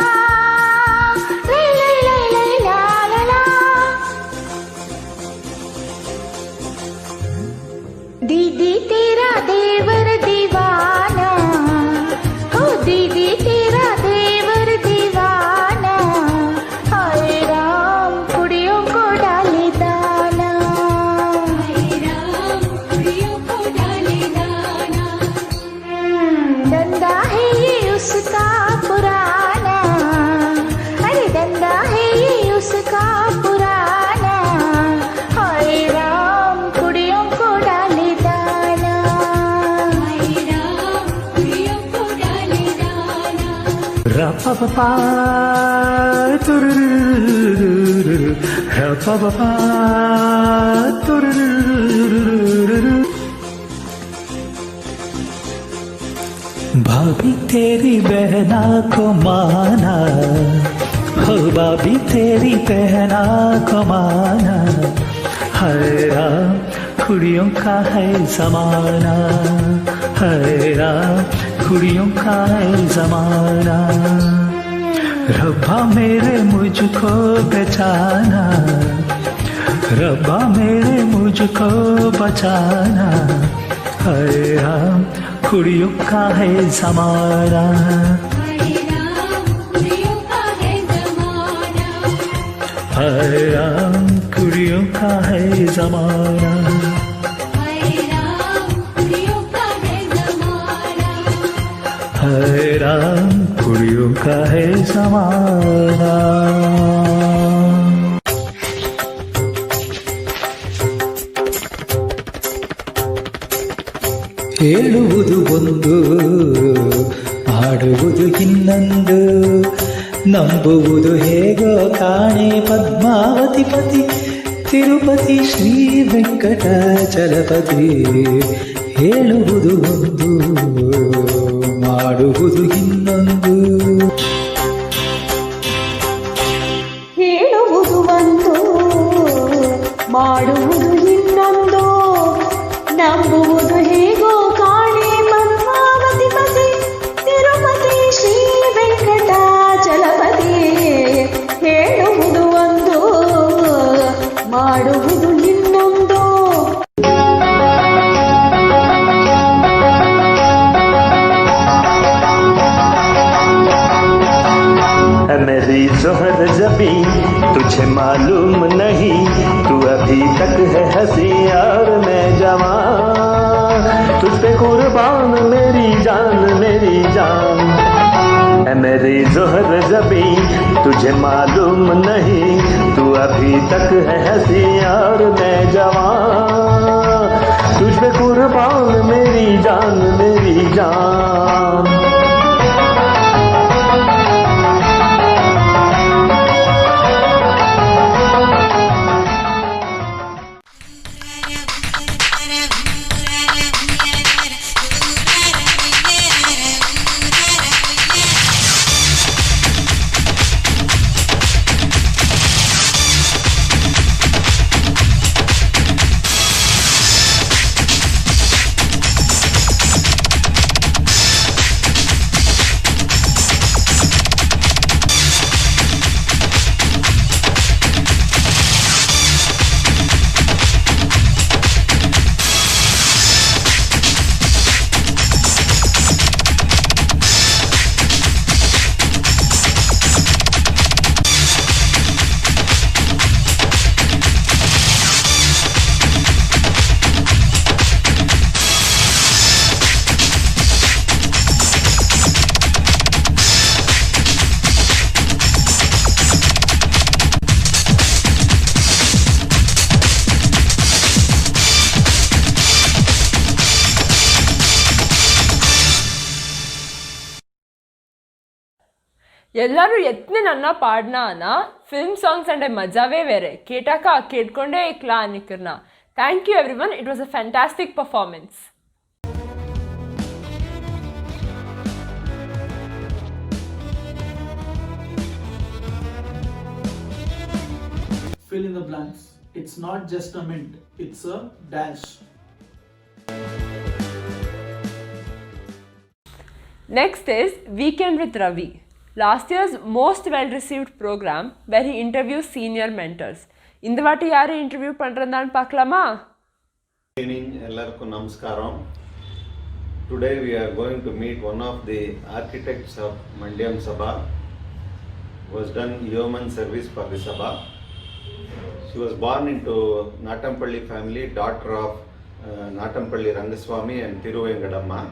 la la la दीदी तेरा देवर दीवाना हो दीदी तेरा देवर दीवाना हाय राम कुड़ियों को डाले दाना हाय राम कुड़ियों को डाले Ra-pa-pa-pa, tururururururu, ra-pa-pa-pa, tururururururu. भाभी तेरी बहना को माना, हो भाभी तेरी बहना को माना, हरे राम कुड़ियों का है जमाना, हरे राम कुड़ियों का है जमाना। रब्बा मेरे मुझको बचाना, रब्बा मेरे मुझको बचाना, हरे राम कुड़ियों का है जमाना, हरे राम कुड़ियों का है जमाना, हरे राम कुड़ियों का है जमाना। ಹೇಳುವುದು ಒಂದು ಮಾಡುವುದು ಇನ್ನೊಂದು, ನಂಬುವುದು ಹೇಗೋ ಕಾಣೆ ಪದ್ಮಾವತಿ ಪತಿ ತಿರುಪತಿ ಶ್ರೀ ವೆಂಕಟಾಚಲಪತಿ. ಹೇಳುವುದು ಒಂದು ಮಾಡುವುದು ಇನ್ನೊಂದು, ಹೇಳುವುದು ಒಂದು ಮಾಡುವುದು ಇನ್ನೊಂದು, ನಂಬುವುದು ಹೇಗೋ ಕಾಣೆ ಪದ್ಮಾವತಿ ಪತಿ ತಿರುಪತಿ ಶ್ರೀ ವೆಂಕಟಾಚಲಪತಿ. ಹೇಳುವುದು ಒಂದು ಮಾಡುವುದು ಇನ್ನೊಂದು. मेरी जोहर जबी तुझे मालूम नहीं, तू अभी तक है हंसी और मैं जवान, तुझ पे कुर्बान मेरी जान मेरी जान। मेरी जोहर जबी तुझे मालूम नहीं, तू अभी तक है हंसी और मैं जवान, तुझ पे कुर्बान मेरी जान मेरी जान। ಎಲ್ಲರೂ ಎತ್ನೆ ನನ್ನ ಪಾಡ್ನ ಅನ್ನ ಫಿಲ್ಮ್ ಸಾಂಗ್ಸ್ ಅಂಡೆ ಮಜಾವೇ ಬೇರೆ ಕೇಟಾಕ ಕೇಳ್ಕೊಂಡೇ ಇಕ್ಲಾ ಅನಿಕರ್ನ. Thank you everyone, it was a fantastic performance. Fill in the blanks. It's not just a mint, it's a dash. Next is Weekend with Ravi. Last year's most well-received program where he interviews senior mentors. இந்த வாட்டி யாரை interview பண்றதான்னு பார்க்கலாமா? Good evening, எல்லாருக்கும் நமஸ்காரம். Today we are going to meet one of the architects of Mandyam Sabha, who has done yeoman service for the Sabha. She was born into Natampalli family, daughter of Natampalli Rangaswamy and Thiruvengadamma,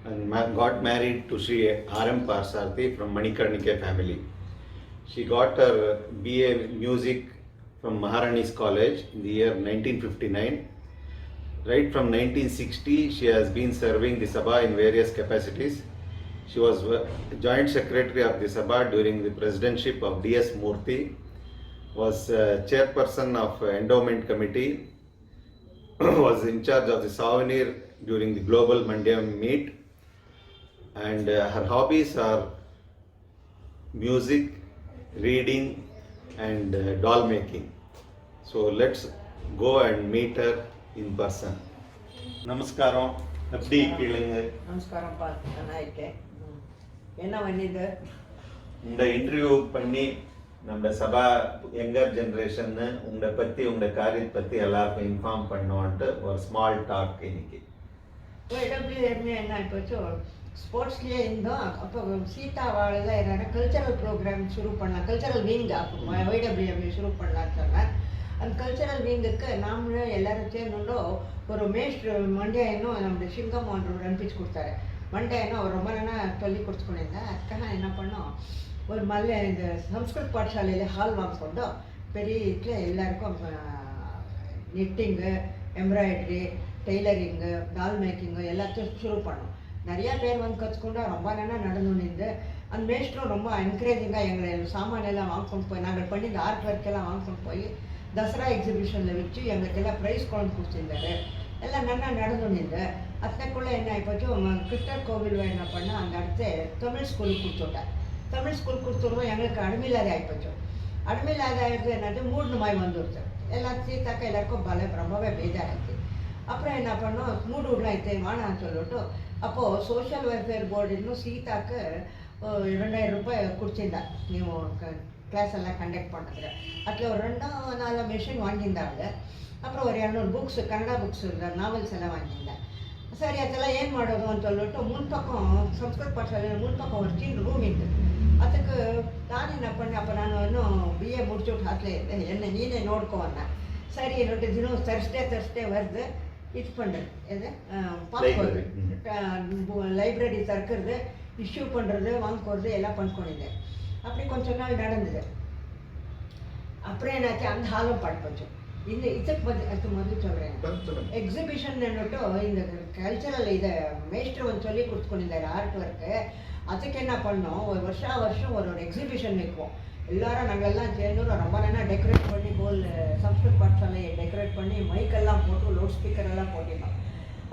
and got married to Sri R.M. Parsarthi from Manikarnike family. She got her BA Music from Maharani's College in the year 1959. Right from 1960, she has been serving the Sabha in various capacities. She was joint secretary of the Sabha during the presidency of D.S. Murthy, was chairperson of endowment committee, was in charge of the souvenir during the global Mandyam meet, and her hobbies are music, reading and doll making. So let's go and meet her in person. Namaskaram. எப்படி இருக்கீங்க? நமஸ்காரம்ப்பா, நல்லா இருக்கேன். என்ன பண்ணிது? இந்த interview பண்ணி நம்ம சபா younger generation உங்களை பற்றி உங்கள் காரியத்தை பற்றி எல்லாருக்கும் இன்ஃபார்ம் பண்ணோன்ட்டு ஒரு ஸ்மால் டாக் இன்னைக்கு. OWMA என்ன ஆயிப்போச்சோ, ஸ்போர்ட்ஸ்லேயே இருந்தோம். அப்போ சீதா வாழல என்னென்னா கல்ச்சரல் ப்ரோக்ராம் சுரு பண்ணலாம், கல்ச்சரல் விங் அப்போ OWMA சுரு பண்ணலான்னு சொன்னேன். அந்த கல்ச்சரல் விங்குக்கு நாமளும் எல்லாரும் சேர்ந்துட்டோ ஒரு மேஸ்ட்ரு ಮಂಡ್ಯ நம்ம சிங்கம் ஒன்று அனுப்பிச்சு கொடுத்தாரு. ಮಂಡ್ಯ அவர் ரொம்ப நேரம் சொல்லி கொடுத்துக்கொண்டிருந்தேன். அதுக்காக என்ன பண்ணோம், ஒரு இந்த சம்ஸ்கிருத் பாடசாலையில் ஹால் வாங்கிக்கொண்டோ பெரிய இதில் எல்லாருக்கும் நிட்டிங்கு, எம்ப்ராய்டரி, டெய்லரிங்கு, டால் மேக்கிங்கு எல்லாத்தையும் சுரு பண்ணோம். நிறையா பேர் வந்து கற்றுக்கொண்டா ரொம்ப நேரம் நடந்து நின்று அந்த மேஸ்ட்ரும் ரொம்ப என்கரேஜிங்காக எங்களை சாமானெல்லாம் வாங்கிக்கொண்டு போய் நாங்கள் பண்ணி இந்த ஆர்ட் ஒர்க்கெல்லாம் வாங்கிக்கொண்டு போய் தசரா எக்ஸிபிஷனில் வச்சு எங்களுக்கெல்லாம் ப்ரைஸ் கொண்டு கொடுத்துருந்தாரு. எல்லாம் நல்லா நடந்து நின்று அதுக்குள்ளே என்ன ஆகிப்போச்சு, கிருஷ்ணர் கோவில் என்ன பண்ணால் அந்த இடத்த தமிழ் ஸ்கூலுக்கு கொடுத்துட்டேன். தமிழ் ஸ்கூல் கொடுத்துருவோம், எங்களுக்கு அடிமையில்லாத ஆகிப்போச்சு. அடிமையில்லாத ஆகிடுது என்னது மூடு மாதிரி வந்துடுச்சு. எல்லாம் சீத்தாக்க எல்லாருக்கும் ரொம்பவே பேஜாராகிடுச்சு. அப்புறம் என்ன பண்ணோம், மூடு விடலாயிட்டு வானான்னு சொல்லிட்டு அப்போது சோஷியல் வெல்ஃபேர் போர்டு இன்னும் சீதாக்கு 2000 ரூபாய் கொடுத்துருந்தா ನೀವು கிளாஸ் எல்லாம் கண்டக்ட் பண்ணுறது. அதில் ஒரு 2-4 மிஷின் வாங்கியிருந்தாங்க. அப்புறம் ஒரு 200 புக்ஸ், கன்னட புக்ஸ் நாவல்ஸ் எல்லாம் வாங்கியிருந்தேன். சரி அதெல்லாம் ಏನು ಮಾಡೋದು ಅಂತ சொல்லிட்டு முன்பக்கம் ಸಂಸ್ಕೃತ ಪಾಠಶಾಲೆಯಲ್ಲಿ முன்பக்கம் ஒரு சின்ன ரூம் இருந்து ಅದಕ್ಕೆ ನಾನು என்ன பண்ணேன், அப்போ ನಾನು இன்னும் BA முடிச்சுட்டு ಹಾಕ್ಲೇ ಇದ್ದೆ. என்ன ನೀನೇ ನೋಡ್ಕೊ ಅನ್ನ. ಸರಿ என்னோட தினம் தர்ஸ்டே வருது இது பண்ணுறது எது பார்க்கறது, லைப்ரரி திறக்கிறது, இஷ்யூ பண்ணுறது, வாங்கிக்கிறது எல்லாம் பண்ணிக்கொண்டிருந்தேன். அப்படி கொஞ்சம் நாள் நடந்தது. அப்புறம் என்னாச்சு, அந்த ஹாலும் படிப்போச்சு. இந்த இதுக்கு அதுக்கு முதல்ல சொல்கிறேன், எக்ஸிபிஷன் என்னட்டு இந்த கல்ச்சரல் இதை மேஸ்டர் வந்து சொல்லி கொடுத்துக்கொண்டிருந்தார் ஆர்ட் ஒர்க்கு. அதுக்கு என்ன பண்ணோம், ஒரு வருஷம் ஒரு எக்ஸிபிஷன் வைப்போம். எல்லாரும் நாங்கள்லாம் சேர்ந்து ரொம்ப நேரம் டெக்கரேட் பண்ணி கோல் சம்ஸ்கிருத் பாடசாலையை டெக்கரேட் பண்ணி மைக்கெல்லாம் போட்டு லவுட் ஸ்பீக்கர் எல்லாம் போட்டிருந்தோம்.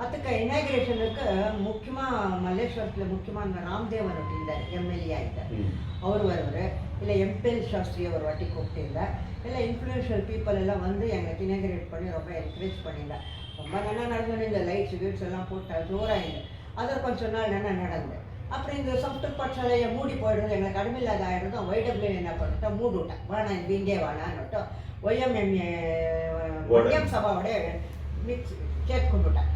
ಅದಕ್ಕೆ ಇನಾಗ್ರೇಷನ್ಗೆ ಮುಖ್ಯமாக ಮಲ್ಲೇಶ್ವರத்தில் ಮುಖ್ಯமாக அந்த ರಾಮದೇವನ್ ಇದ್ದಾರೆ, MLA ಇದ್ದಾರೆ, ಅವರು வருவார். இல்லை MP.L. ಶಾಸ್ತ್ರಿ ಅವರು வாட்டி கூப்பிட்டிருந்தார். இல்லை இன்ஃப்ளூயன்ஷியல் பீப்புள் எல்லாம் வந்து எங்களுக்கு இனாகிரேட் பண்ணி ரொம்ப என்கரேஜ் பண்ணியிருந்தார். ரொம்ப நல்லா நடந்தது. இந்த லைட்ஸ் வீட்ஸ் எல்லாம் போட்டு ஜோராயிருந்து அதை கொஞ்சம் நாள் நல்லா நடந்தது. அப்புறம் இந்த சம்ஸ்கிருத் பாடசாலையை மூடி போயிடுறது, எங்களுக்கு கடுமையில்லாத ஆகிடுறதும் OWMA என்ன பண்ணிட்டோம், மூடி விட்டேன். வேணா இந்த இங்கே வேணான்னுட்டு OWMA ಮಂಡ್ಯಂ ಸಭಾவோட மிக்ஸ் சேர்த்துக்கொண்டுட்டேன்.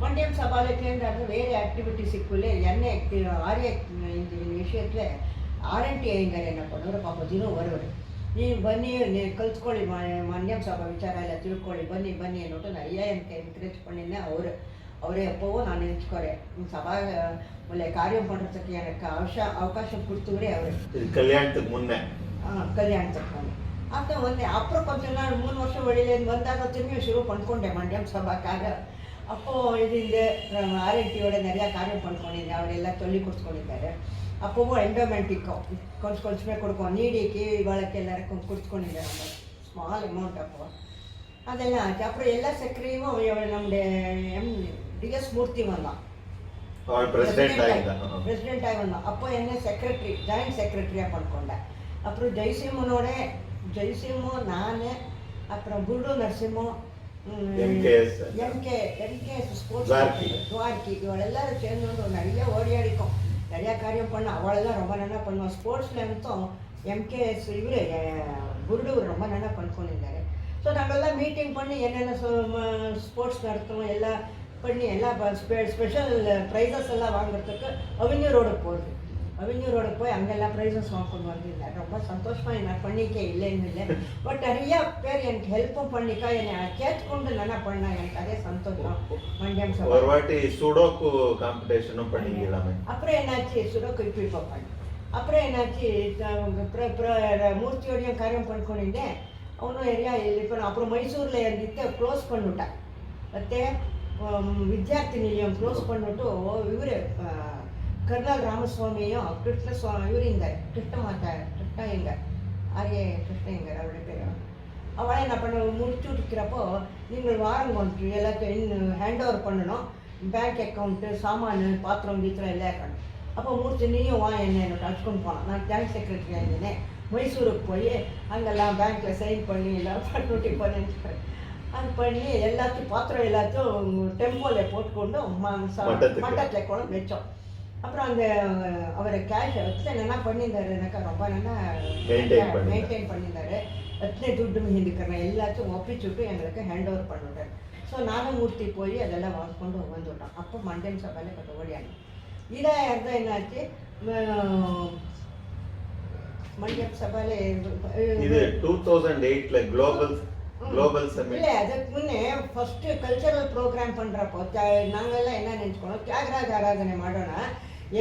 ಮಂಡ್ಯಂ ಸಭಾவில் சேர்ந்தாரு வேறு ஆக்டிவிட்டி சிக்குள்ளே என்ன ஆரிய இந்த விஷயத்தில் R&T ஐயங்கார் என்ன பண்ணுவார், ಪಾಪ ದಿನ வருவார். ನೀವು ಬನ್ನಿ, ನೀವು ಕಲ್ತ್ಕೊಳ್ಳಿ, ಮಂಡ್ಯಂ ಸಭಾ ವಿಚಾರ ಎಲ್ಲ ತಿಳ್ಕೊಳ್ಳಿ, ಬನ್ನಿ ಅನ್ನೋಟ್ಟು நிறைய எனக்கு என்கரேஜ் பண்ணினேன். அவரே எப்போவும் நான் நினச்சிக்கிறேன், சபா காரியம் பண்ணுறதுக்கு எனக்கு அவகாசம் கொடுத்துக்கிறே அவர். கல்யாணத்துக்கு முன்னே கல்யாணத்துக்கு முன்னே அப்புறம் வந்து அப்புறம் கொஞ்ச நாள் 3 வருஷம் வெளியிலேருந்து வந்தால் திரும்பியும் ಶುರು பண்ணிக்கொண்டேன் ಮಂಡ್ಯಂ ಸಭಾக்காக. அப்போது இது இந்த R&Tயோட நிறையா காரியம் பண்ணிக்கொண்டிருந்தேன். அவர் எல்லாம் சொல்லி கொடுத்துக்கொண்டிருந்தாரு. அப்போவும் என்டோமெண்ட்டிக்கும் கொஞ்சமே கொடுக்கும், நீடிக்கு இவளுக்கு எல்லாருக்கும் கொடுத்துக்கொண்டிருந்தார். நம்ம ஸ்மால் அமௌண்ட் அப்போ அதெல்லாம் ஆச்சு. அப்புறம் எல்லா செக்ரட்டரியும் நம்முடைய DS மூர்த்தி வந்தான், பிரசிடென்ட் ஆகி வந்தான். அப்போ என்ன செக்ரட்டரி, ஜாயிண்ட் செக்ரட்டரியாக பண்ணிக்கொண்டேன். அப்புறம் ஜெய்சிம்மு நான், அப்புறம் புல்டு நரசிம்மு, MKS ஸ்போர்ட்ஸ் துவார்க்கி, இவளெல்லாரும் சேர்ந்து நிறைய ஓடியாடிக்கும், நிறையா காரியம் பண்ண. அவளெல்லாம் ரொம்ப நல்லா பண்ணுவான். ஸ்போர்ட்ஸில் இருந்தும் MKS இவர் குருடு ரொம்ப நல்லா பண்ணிக்கொண்டிருந்தார். ஸோ நாங்கள்லாம் மீட்டிங் பண்ணி என்னென்ன ஸ்போர்ட்ஸ் நடத்தணும் எல்லாம் பண்ணி எல்லாம் ஸ்பெஷல் ப்ரைஸஸ் எல்லாம் வாங்குறதுக்கு அவென்யூ ரோடுக்கு போகுது. அவென்யூ ரோடுக்கு போய் அங்கெல்லாம் ப்ரைஸஸ் வாங்கிக்கொண்டு வந்திருந்தேன். ரொம்ப சந்தோஷமாக நான் பண்ணிக்க இல்லைன்னு இல்லை, பட் நிறையா பேர் எனக்கு ஹெல்ப்பும் பண்ணிக்கா, என்னை கேட்டுக்கொண்டு நல்லா பண்ணா, எனக்கு அதே சந்தோஷம். ಮಂಡ್ಯಂ ಸಭಾ ஒரு வாட்டி சுடோக்கு காம்படிஷனும் பண்ணிக்கலாமே. அப்புறம் என்னாச்சு, சுடோக்கு இப்போ பண்ணி அப்புறம் என்னாச்சு, மூர்த்தியோடையும் காரியம் பண்ணிக்கொண்டிருந்தேன். அவனும் ஏரியா இப்போ அப்புறம் மைசூரில் இருந்துட்டு க்ளோஸ் பண்ணிவிட்டேன். ಮತ್ತು ವಿದ್ಯಾರ್ಥಿ ನಿಲಯಂ ಕ್ಲೋಸ್ பண்ணிட்டு இவர் ಕರ್ನಲ್ ರಾಮಸ್ವಾಮಿயும் கிருஷ்ணசுவாமி இவர் இருந்தார், கிருஷ்ண எங்கர் ஆர்ஏ கிருஷ்ண எங்கர் அவருடைய பேர். அவளை என்ன பண்ண முடிச்சு இருக்கிறப்போ நீங்கள் வாரம் கொண்டு எல்லாத்தையும் ஹேண்ட் ஓவர் பண்ணணும், பேங்க் அக்கௌண்ட்டு சாமான் பாத்திரம் கீத்திரம் எல்லாம் இருக்கணும். அப்போ முடிச்சு நீயும் வா என்னோட அழைச்சிக்கொண்டு போனான். நான் ஜாயின்ட் செக்ரட்டரியாக இருந்தேன். மைசூருக்கு போய் அங்கெல்லாம் பேங்க்கில் சைன் பண்ணி எல்லாம் பண்ணி பண்ணிட்டு அது பண்ணி எல்லாத்தையும் பாத்திரம் எல்லாத்தையும் டெம்போவில் போட்டுக்கொண்டு மட்டத்தில் கூட வச்சோம். அப்புறம் அந்த அவரை கேஷ் வச்சு என்ன பண்ணியிருந்தாரு, எனக்கு ரொம்ப நல்லா மெயின்டைன் பண்ணியிருந்தாரு. எத்தனை துட்டு மிகிந்துக்கிறேன் எல்லாத்தையும் ஒப்பிச்சுட்டு எங்களுக்கு ஹேண்ட் ஓவர் பண்ணிவிட்டார். ஸோ நானும் மூர்த்தி போய் அதெல்லாம் வாங்கிக்கொண்டு வந்துவிட்டோம். அப்போ மண்டியம் சபையில் கொஞ்சம் ஓடியாங்க. இதாக இருந்தால் என்னாச்சு, மண்டியம் சபையில் இது 2008 குளோபல் சமிட் இல்லை, அதுக்கு முன்னே ஃபர்ஸ்ட் கல்ச்சரல் ப்ரோக்ராம் பண்ணுறப்போ நாங்கள்லாம் என்ன நினச்சிக்கணும், தியாகராஜ ஆராதனை ಮಾಡೋಣ,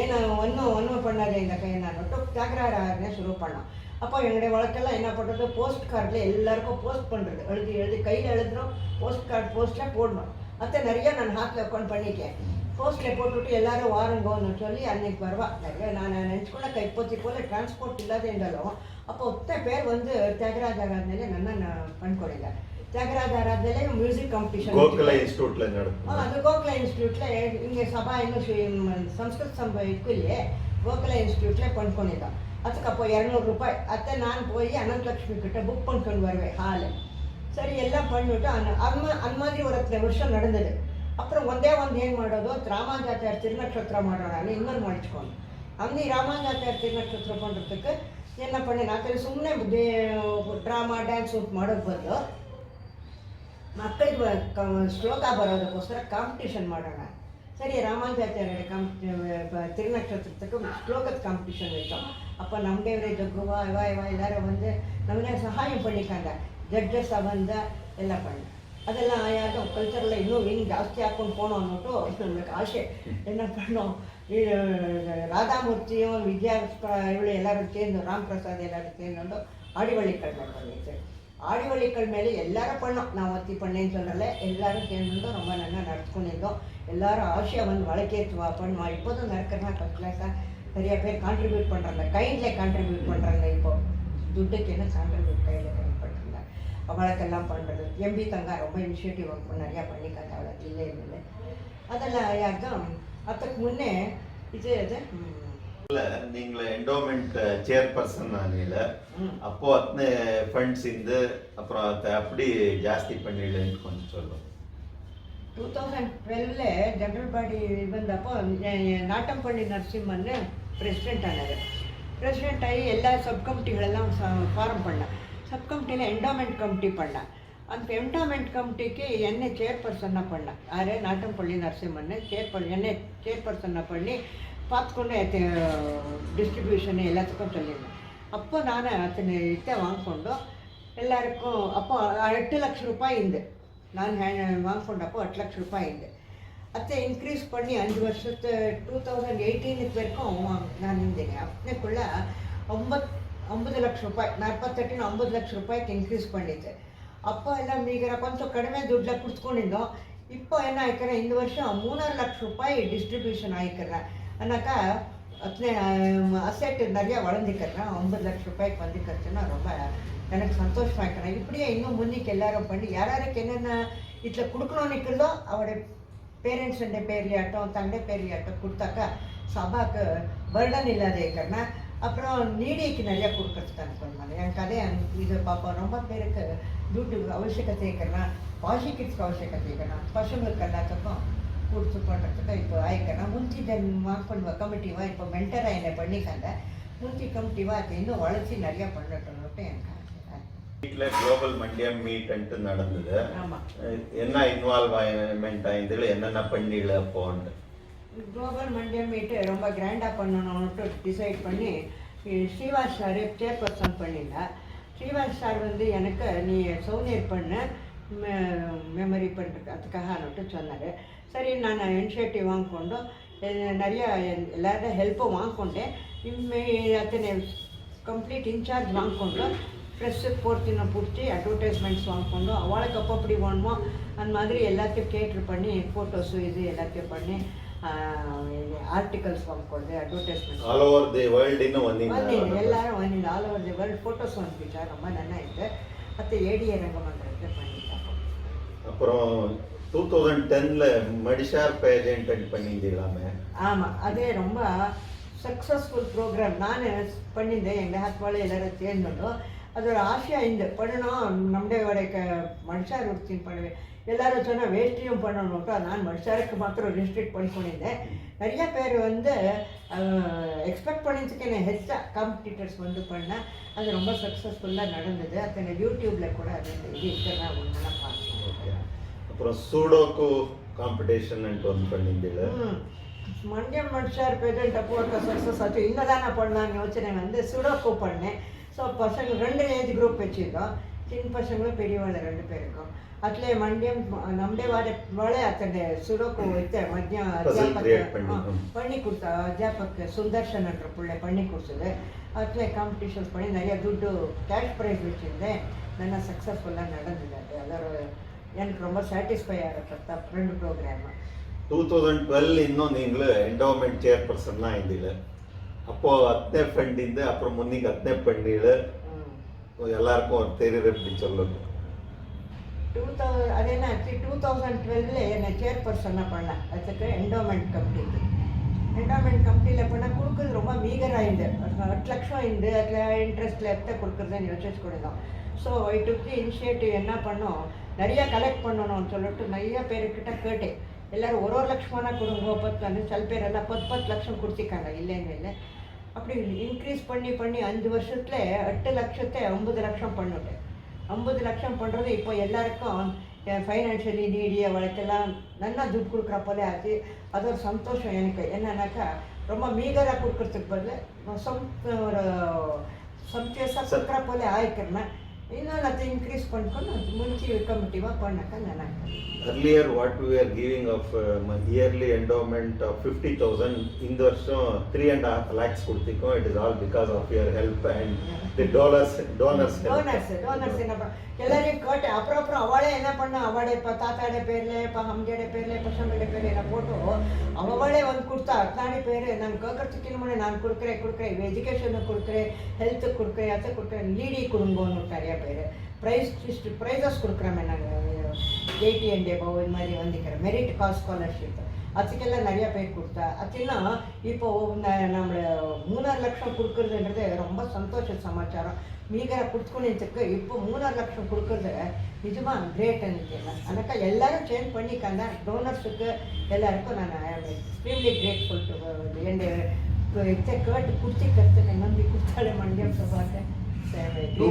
ஏன்னா ஒன்றும் பண்ணாது இந்த கை நான் தியாகராஜ ஆராதனை சுரு பண்ணோம். அப்போ எங்களுடைய வழக்கெல்லாம் என்ன பண்ணுறது, போஸ்ட் கார்டில் எல்லாருக்கும் போஸ்ட் பண்ணுறது, எழுதி கையில் எழுதுகிறோம், போஸ்ட்டில் போடணும். அதை நிறையா நான் ஹாத்தில் உட்காந்து பண்ணிட்டேன். போஸ்ட்டில் போட்டுவிட்டு எல்லாரும் வாருங்கன்னு சொல்லி அன்னைக்கு வருவா. நிறைய நான் நினச்சிக்கொள்ள இப்போதைக்கு போல் டிரான்ஸ்போர்ட் இல்லாத இருந்தாலும் அப்போ ஒத்த பேர் வந்து தியாகராஜ ஆராதனையில நல்லா பண்ணிக்கொடுங்க. தியாகராஜ ஆராதனையில மியூசிக் காம்படிஷன் கோகுல இன்ஸ்டியூட்ல நடக்கும். அது கோகுல இன்ஸ்டியூட்ல இங்கே சபா இன்னும் ಸಂಸ್ಕೃತ சபை ಇಕ್ಕಲ್ಲೇ கோகுல இன்ஸ்டியூட்ல பண்ணிக்கொண்டிருந்தோம். அதுக்கு அப்போ 200 ரூபாய். அத்தை நான் போய் அனந்தலட்சுமி கிட்ட புக் பண்ணிக்கொண்டு வருவேன் ஹாலு. சரி எல்லாம் பண்ணிவிட்டு அந்த மாதிரி ஒரு 10 வருஷம் நடந்தது. அப்புறம் ಒಂದೇ ಏನು ಮಾಡೋದು, ರಾಮಾಂಜಾಚಾರ್ಯ ತಿರುನಕ್ಷತ್ರ ಮಾಡೋಣ ಇನ್ನೊಂದು ಮಾಡಿಸ್ಕೊಂಡು அந்த ராமாஞ்சாச்சாரிய திருநட்சத்திர பண்ணுறதுக்கு என்ன பண்ணி நான் ಸುಮ್ಮನೆ ಡ್ರಾಮಾ ಡ್ಯಾನ್ಸ್ ಮಾಡೋದು ಬದಲು ಮಕ್ಕಳಿಗೆ ಶ್ಲೋಕ ಬರೋದಕ್ಕೋಸ್ಕರ ಕಾಂಪಿಟೇಷನ್ ಮಾಡೋಣ. சரி ராமாஞ்சாச்சாரிய திருநட்சத்திரத்துக்கு ஸ்லோகத் காம்படிஷன் வச்சோம். அப்போ நம்மளே ஜக்குவா இவா எல்லாரும் வந்து நம்மளே சகாயம் பண்ணிக்காங்க. ஜட்ஜஸாக வந்து எல்லாம் பண்ணி அதெல்லாம் ஆயாட்டும் கல்ச்சரில் இன்னும் விங் ஜாஸ்தி ஆಕೊಂಡು போனோம் ಅನ್ನೋಟು நம்மளுக்கு ஆசை. என்ன பண்ணோம், ராதாமூர்த்தியும் விஜயா இவ்வளோ எல்லாரும் சேர்ந்து ராம்பிரசாத் எல்லாரும் சேர்ந்து ஆடிவள்ளிக்கிழமை பண்ணிட்டு ஆடிவள்ளிக்கிழமையில எல்லாரும் பண்ணோம். நான் ஒத்தி பண்ணேன்னு சொல்லலை, எல்லாரும் சேர்ந்து ரொம்ப நல்லா நடத்துக்கொண்டிருந்தோம். எல்லாரும் ஆசையாக வந்து வழக்கேற்றுவா பண்ணுவா. இப்போதும் நடக்கிறனா ஃபஸ்ட் கிளாஸாக நிறைய பேர் கான்ட்ரிபியூட் பண்ணுறாங்க, கைண்டில் கான்ட்ரிபியூட் பண்ணுறாங்க. இப்போ துட்டுக்கு என்ன கான்ட்ரிபியூட் கையில் பண்ணுறாங்க, அவளுக்கெல்லாம் பண்ணுறது. எம்பி தங்கா ரொம்ப இனிஷியேட்டிவ் ஒர்க் நிறையா பண்ணிக்காங்க அவளை இல்லை. அதெல்லாம் யாருக்கும் அதுக்கு முன்னே இது நீங்கள என்டோமெண்ட் சேர்பர்சன் ஆனீல, அப்போ அத்தனை ஃபண்ட்ஸ் இருந்து அப்புறம் அதை அப்படி ஜாஸ்தி பண்ணிடலன்னு கொஞ்சம் சொல்லுவோம். 2012 ஜெனரல் பாடி வந்தப்போ நாட்டம்பள்ளி நரசிம்மன் பிரசிடென்ட் ஆனார். பிரசிடென்ட் ஆகி எல்லா சப் கமிட்டிகளெல்லாம் ஃபார்ம் பண்ணேன். சப் கமிட்டியில் என்டோமெண்ட் கமிட்டி பண்ணேன். அந்த என்டோமெண்ட் கமிட்டிக்கு என்னை சேர்பர்சனாக பண்ணேன். யார், நாட்டம்பள்ளி நரசிம்மன் என்னை சேர்பர்சனாக பண்ணி பார்த்துக்கொண்டு டிஸ்ட்ரிபியூஷன் எல்லாத்துக்கும் சொல்லியிருந்தேன். அப்போ நான் அத்தனை வாங்கிக்கொண்டு எல்லாருக்கும் அப்போ 8 ಲಕ್ಷ ರೂಪಾಯಿ ಇಂದು ನಾನು வாங்கிக்கொண்டப்போ 8 ಲಕ್ಷ ರೂಪಾಯಿ ಇಂದು ಅತ್ತೆ இன்க்ரீஸ் பண்ணி 5 வருஷத்து 2018 வரைக்கும் நான் இருந்தேன். அப்பனக்குள்ள 9 ಲಕ್ಷ ರೂಪಾಯಿ 48 9 ಲಕ್ಷ ರೂಪಾಯಿಗೆ இன்க்ரீஸ் பண்ணிட்டு அப்போ எல்லாம் மீகிற கொஞ்சம் கಡಿಮೆ ದುಡ್ಡಿல் ಕುಡ್ಸ್ಕೊಂಡಿದ್ದೋ. இப்போ என்ன ஆயிக்கிறேன், இந்த வருஷம் 3.5 ಲಕ್ಷ ರೂಪಾಯಿ டிஸ்ட்ரிபியூஷன் ஆயிக்கிறேன். அண்ணாக்கா அத்தனை அசெட் நிறையா வளர்ந்துக்கிறேன். 9 லட்ச ரூபாய்க்கு வந்துக்கிறதுன்னா ரொம்ப எனக்கு சந்தோஷமாக இருக்கிறேன். இப்படியே இன்னும் முன்னிக்கு எல்லாரும் பண்ணி யாராருக்கு என்னென்ன இதில் கொடுக்கணும்னு இருக்கிறதோ அவருடைய பேரண்ட்ஸ் பேர்லையாட்டம் தங்கை பேர்லையாட்டம் கொடுத்தாக்கா சபாக்கு பர்டன் இல்லாத இருக்கிறேன்னா அப்புறம் நீடிக்கு நிறையா கொடுக்கறதுக்கு அனுப்புறாங்க. என் கதையை இது பார்ப்போம். ரொம்ப பேருக்கு துட்டு அவசியக்கத்தை இருக்கிறேன்னா பாசிக்கிட்ஸ்க்கு அவசியக்கத்தை இருக்கிறேன். பசங்களுக்கு எல்லாத்துக்கும் கொடுத்து பண்ணுறதுக்கு இப்போ ஆயிக்கிறேன். முந்தி வாங்கிக்கொண்டு கமிட்டிவாக இப்போ மென்டராக என்னை பண்ணிக்காங்க. முந்தி கமிட்டிவாக அதை இன்னும் வளர்ச்சி நிறையா பண்ணட்டும்னுட்டு எனக்கு வீட்டில் குளோபல் மண்டியம் மீட் அன்ட்டு நடந்தது. என்ன இன்வால்வ்மெண்ட் ஆயிருந்தது, என்னென்ன பண்ணிடல அப்போன்னு குளோபல் மண்டியம் மீட்டு ரொம்ப கிராண்டாக பண்ணணும்னுட்டு டிசைட் பண்ணி ஸ்ரீவாஸ் சார் சேர்பர்சன் பண்ணியிருந்தேன். ஸ்ரீவாஸ் சார் வந்து எனக்கு நீ சௌனியர் பண்ண மெமரி பண்ணுறதுக்காகனுட்டு சொன்னார். சரி நான் இனிஷியேட்டிவ் வாங்கிಕೊಂಡು நிறையா ಎಲ್ಲರ ಹೆಲ್ಪು வாங்கிಕೊಂಡೆ. ಅತನೇ ಕಂಪ್ಲೀಟ್ ಇನ್ಚಾರ್ಜ್ வாங்கிಕೊಂಡು ப்ரெஸ்ஸுக்கு போர்த்தின பிடிச்சி அட்வர்டைஸ்மெண்ட்ஸ் வாங்கிಕೊಂಡು அவளுக்கு அப்போ அப்படி வேணுமோ அந்த மாதிரி எல்லாத்தையும் கேட்ரு பண்ணி ஃபோட்டோஸு இது எல்லாத்தையும் பண்ணி ಆರ್ಟಿಕಲ್ಸ್ ಕೊಡಿದೆ, advertisement all over the world இன்னும் வந்தீங்க எல்லாரும் வந்து all over the world photos வந்துச்சா ரொம்ப நல்லா இருக்கு. ಮತ್ತು ஏடிஏ ரங்கமன்றத்தை பண்ணிட்டாங்க. அப்புறம் 2010ல மடிஷார் பேஜென்ட் பண்ணியிருந்தீங்களாமே? ஆமாம், அதே ரொம்ப சக்ஸஸ்ஃபுல் ப்ரோக்ராம். ನಾನು பண்ணியிருந்தேன், எங்கள் ஹஸ்பாಳು ಎಲ್ಲರೂ சேர்ந்துட்டு அதோட ஆசையாக இந்த பண்ணணும் நம்முடைய மனுஷார் உடுத்தின்னு பண்ணுவேன். எல்லாரும் சொன்னால் வேஷ்டியும் பண்ணணும்ட்டு நான் மனுஷாருக்கு மாத்திரம் ரெஸ்ட்ரிக்ட் பண்ணிக்கொண்டிருந்தேன். நிறைய பேர் வந்து எக்ஸ்பெக்ட் பண்ணிச்சுக்கு நான் ஹெச்சாக காம்படிட்டர்ஸ் வந்து பண்ணேன். அது ரொம்ப சக்ஸஸ்ஃபுல்லாக நடந்தது. அத்தனை யூடியூப்பில் கூட அது இது இருக்கிறதா ஒன்றுலாம் பார்த்தேன். அப்புறம் சூடோக்கு காம்படிஷன் ஒன்று பண்ணியிருந்தீங்க. ಮಂಡ್ಯಂ மனுஷார் பேஜென்ட் அப்போ ஒரு சக்ஸஸ் ஆச்சு. இன்னதான பண்ணலான்னு யோசனை வந்து சுடோக்கு பண்ணேன். ஸோ பசங்க 2 ஏஜ் குரூப் வச்சுருக்கோம், சின்ன பசங்களும் பெரியவாள் 2 பேருக்கும். ಅಟ್ಲೇ ಮಂಡ್ಯಂ ನಮ್ಮದೇ ಒಳ್ಳೆ ಅತಂಡೆ ಸುಡೋಕು ಇತ್ತೆ ಮಧ್ಯ பண்ணி கொடுத்தா அத்தியாபக சுந்தர்ஷன் என்ற பிள்ளை பண்ணி கொடுத்தது. அட்லே காம்படிஷன்ஸ் பண்ணி நிறைய துட்டு கேஷ் ப்ரைஸ் வச்சுருந்தேன். நல்லா சக்ஸஸ்ஃபுல்லாக நடந்தது. அது அதோட எனக்கு ரொம்ப சாட்டிஸ்ஃபை ஆகிற 2 ப்ரோக்ராம். 2012 இன்னும் நீங்களு ಎಂಡೋಮೆಂಟ್ ಚೇರ್ಪರ್ಸನ್ ಆಗಿದ್ದಿಲ್ಲ. அப்போ அத்தனை ஃப்ரெண்ட் அப்புறம் முன்னிக்கு அத்தனை பண்ணிடு எல்லாருக்கும் ஒரு தெரியுது எப்படி சொல்லுங்க. 2000 அதேனாச்சு 2012ல என்னை சேர்பர்சனாக பண்ணேன். அதுக்கு என்டோமெண்ட் கமிட்டி. என்டோமெண்ட் கமிட்டியில் பண்ணால் கொடுக்குறது ரொம்ப மீகராயிருந்து 8 லட்சம் இருந்து அதில் இன்ட்ரெஸ்ட்டில் எடுத்து கொடுக்குறதுன்னு யோசிச்சு கொடுத்தோம். ஸோ இதுக்கு இனிஷியேட்டிவ் என்ன பண்ணோம், நிறையா கலெக்ட் பண்ணணும்னு சொல்லிட்டு நிறைய பேருக்கிட்ட கேட்டேன். எல்லோரும் 1 லட்சமானா கொடுங்க 10 சில பேர் எல்லாம் 10 லட்சம் கொடுத்திருக்காங்க, இல்லைன்னு இல்லை. அப்படி இன்க்ரீஸ் பண்ணி 5 வருஷத்துல 8 லட்சத்தை 50 லட்சம் பண்ணிட்டேன். 50 லட்சம் பண்ணுறது இப்போ எல்லாருக்கும் ஃபைனான்ஷியலி நீடி அவளுக்கெல்லாம் நல்லா துட்டு கொடுக்குற போல ஆச்சு. அது ஒரு சந்தோஷம் எனக்கு. என்னன்னாக்கா ரொம்ப மீகராக கொடுக்குறதுக்கு பதில் ஒரு சந்தோஷம் கொடுக்குற போல ஆயிக்கிறேன். இன்னும் அதை இன்க்ரீஸ் பண்ணிಕೊಂಡು ಮುಂಚೆ ಕಮಿಟಿವ பண்ணக்க ನಾನು. Earlier what we are giving of yearly endowment of 50,000 in the ವರ್ಷம் 3.5 lakhs கொடுத்திருக்கோம். It is all because of your help and the donors என்ன எல்லாரையும் கேட்டு அப்புறம் அவளே என்ன பண்ண அவளே இப்போ தாத்தாட பேரில் இப்போ அம்ஜாட பேரில் பசங்களோட பேர் என்ன போட்டு அவளே வந்து கொடுத்தா அத்தாடி பேர் நான் கேட்கறதுக்கு முன்னே நான் கொடுக்குறேன் எஜுகேஷனுக்கு கொடுக்குறேன், ஹெல்த்துக்கு கொடுக்குறேன், அதை கொடுக்குறேன், லீடி கொடுங்கன்னு நிறைய பேர் ப்ரைஸஸ் கொடுக்குறேன். நாங்கள் 80 and above இது மாதிரி வந்துக்கிறேன். மெரிட் கால் ஸ்காலர்ஷிப் அதுக்கெல்லாம் நிறையா பேர் கொடுத்தா. அதெல்லாம் இப்போது நம்ம 3.5 லட்சம் கொடுக்குறதுன்றது ரொம்ப சந்தோஷ சமாச்சாரம். மீகர கொடுத்துக்கொண்டதுக்கு இப்போ 3.5 லட்சம் கொடுக்குறது நிஜமாக கிரேட் அன்னைக்கு. அதனாக்கா எல்லாரும் சேஞ்ச் பண்ணிக்காங்க. டோனர்ஸுக்கு எல்லாருக்கும் நான் எக்ஸ்ட்ரீம்லி கிரேட்ஃபுல் டு என் இதை கேட்டு கொடுத்துக்கிறதுக்கு நம்பி கொடுத்தாலே மண்டியம் சபாக்கு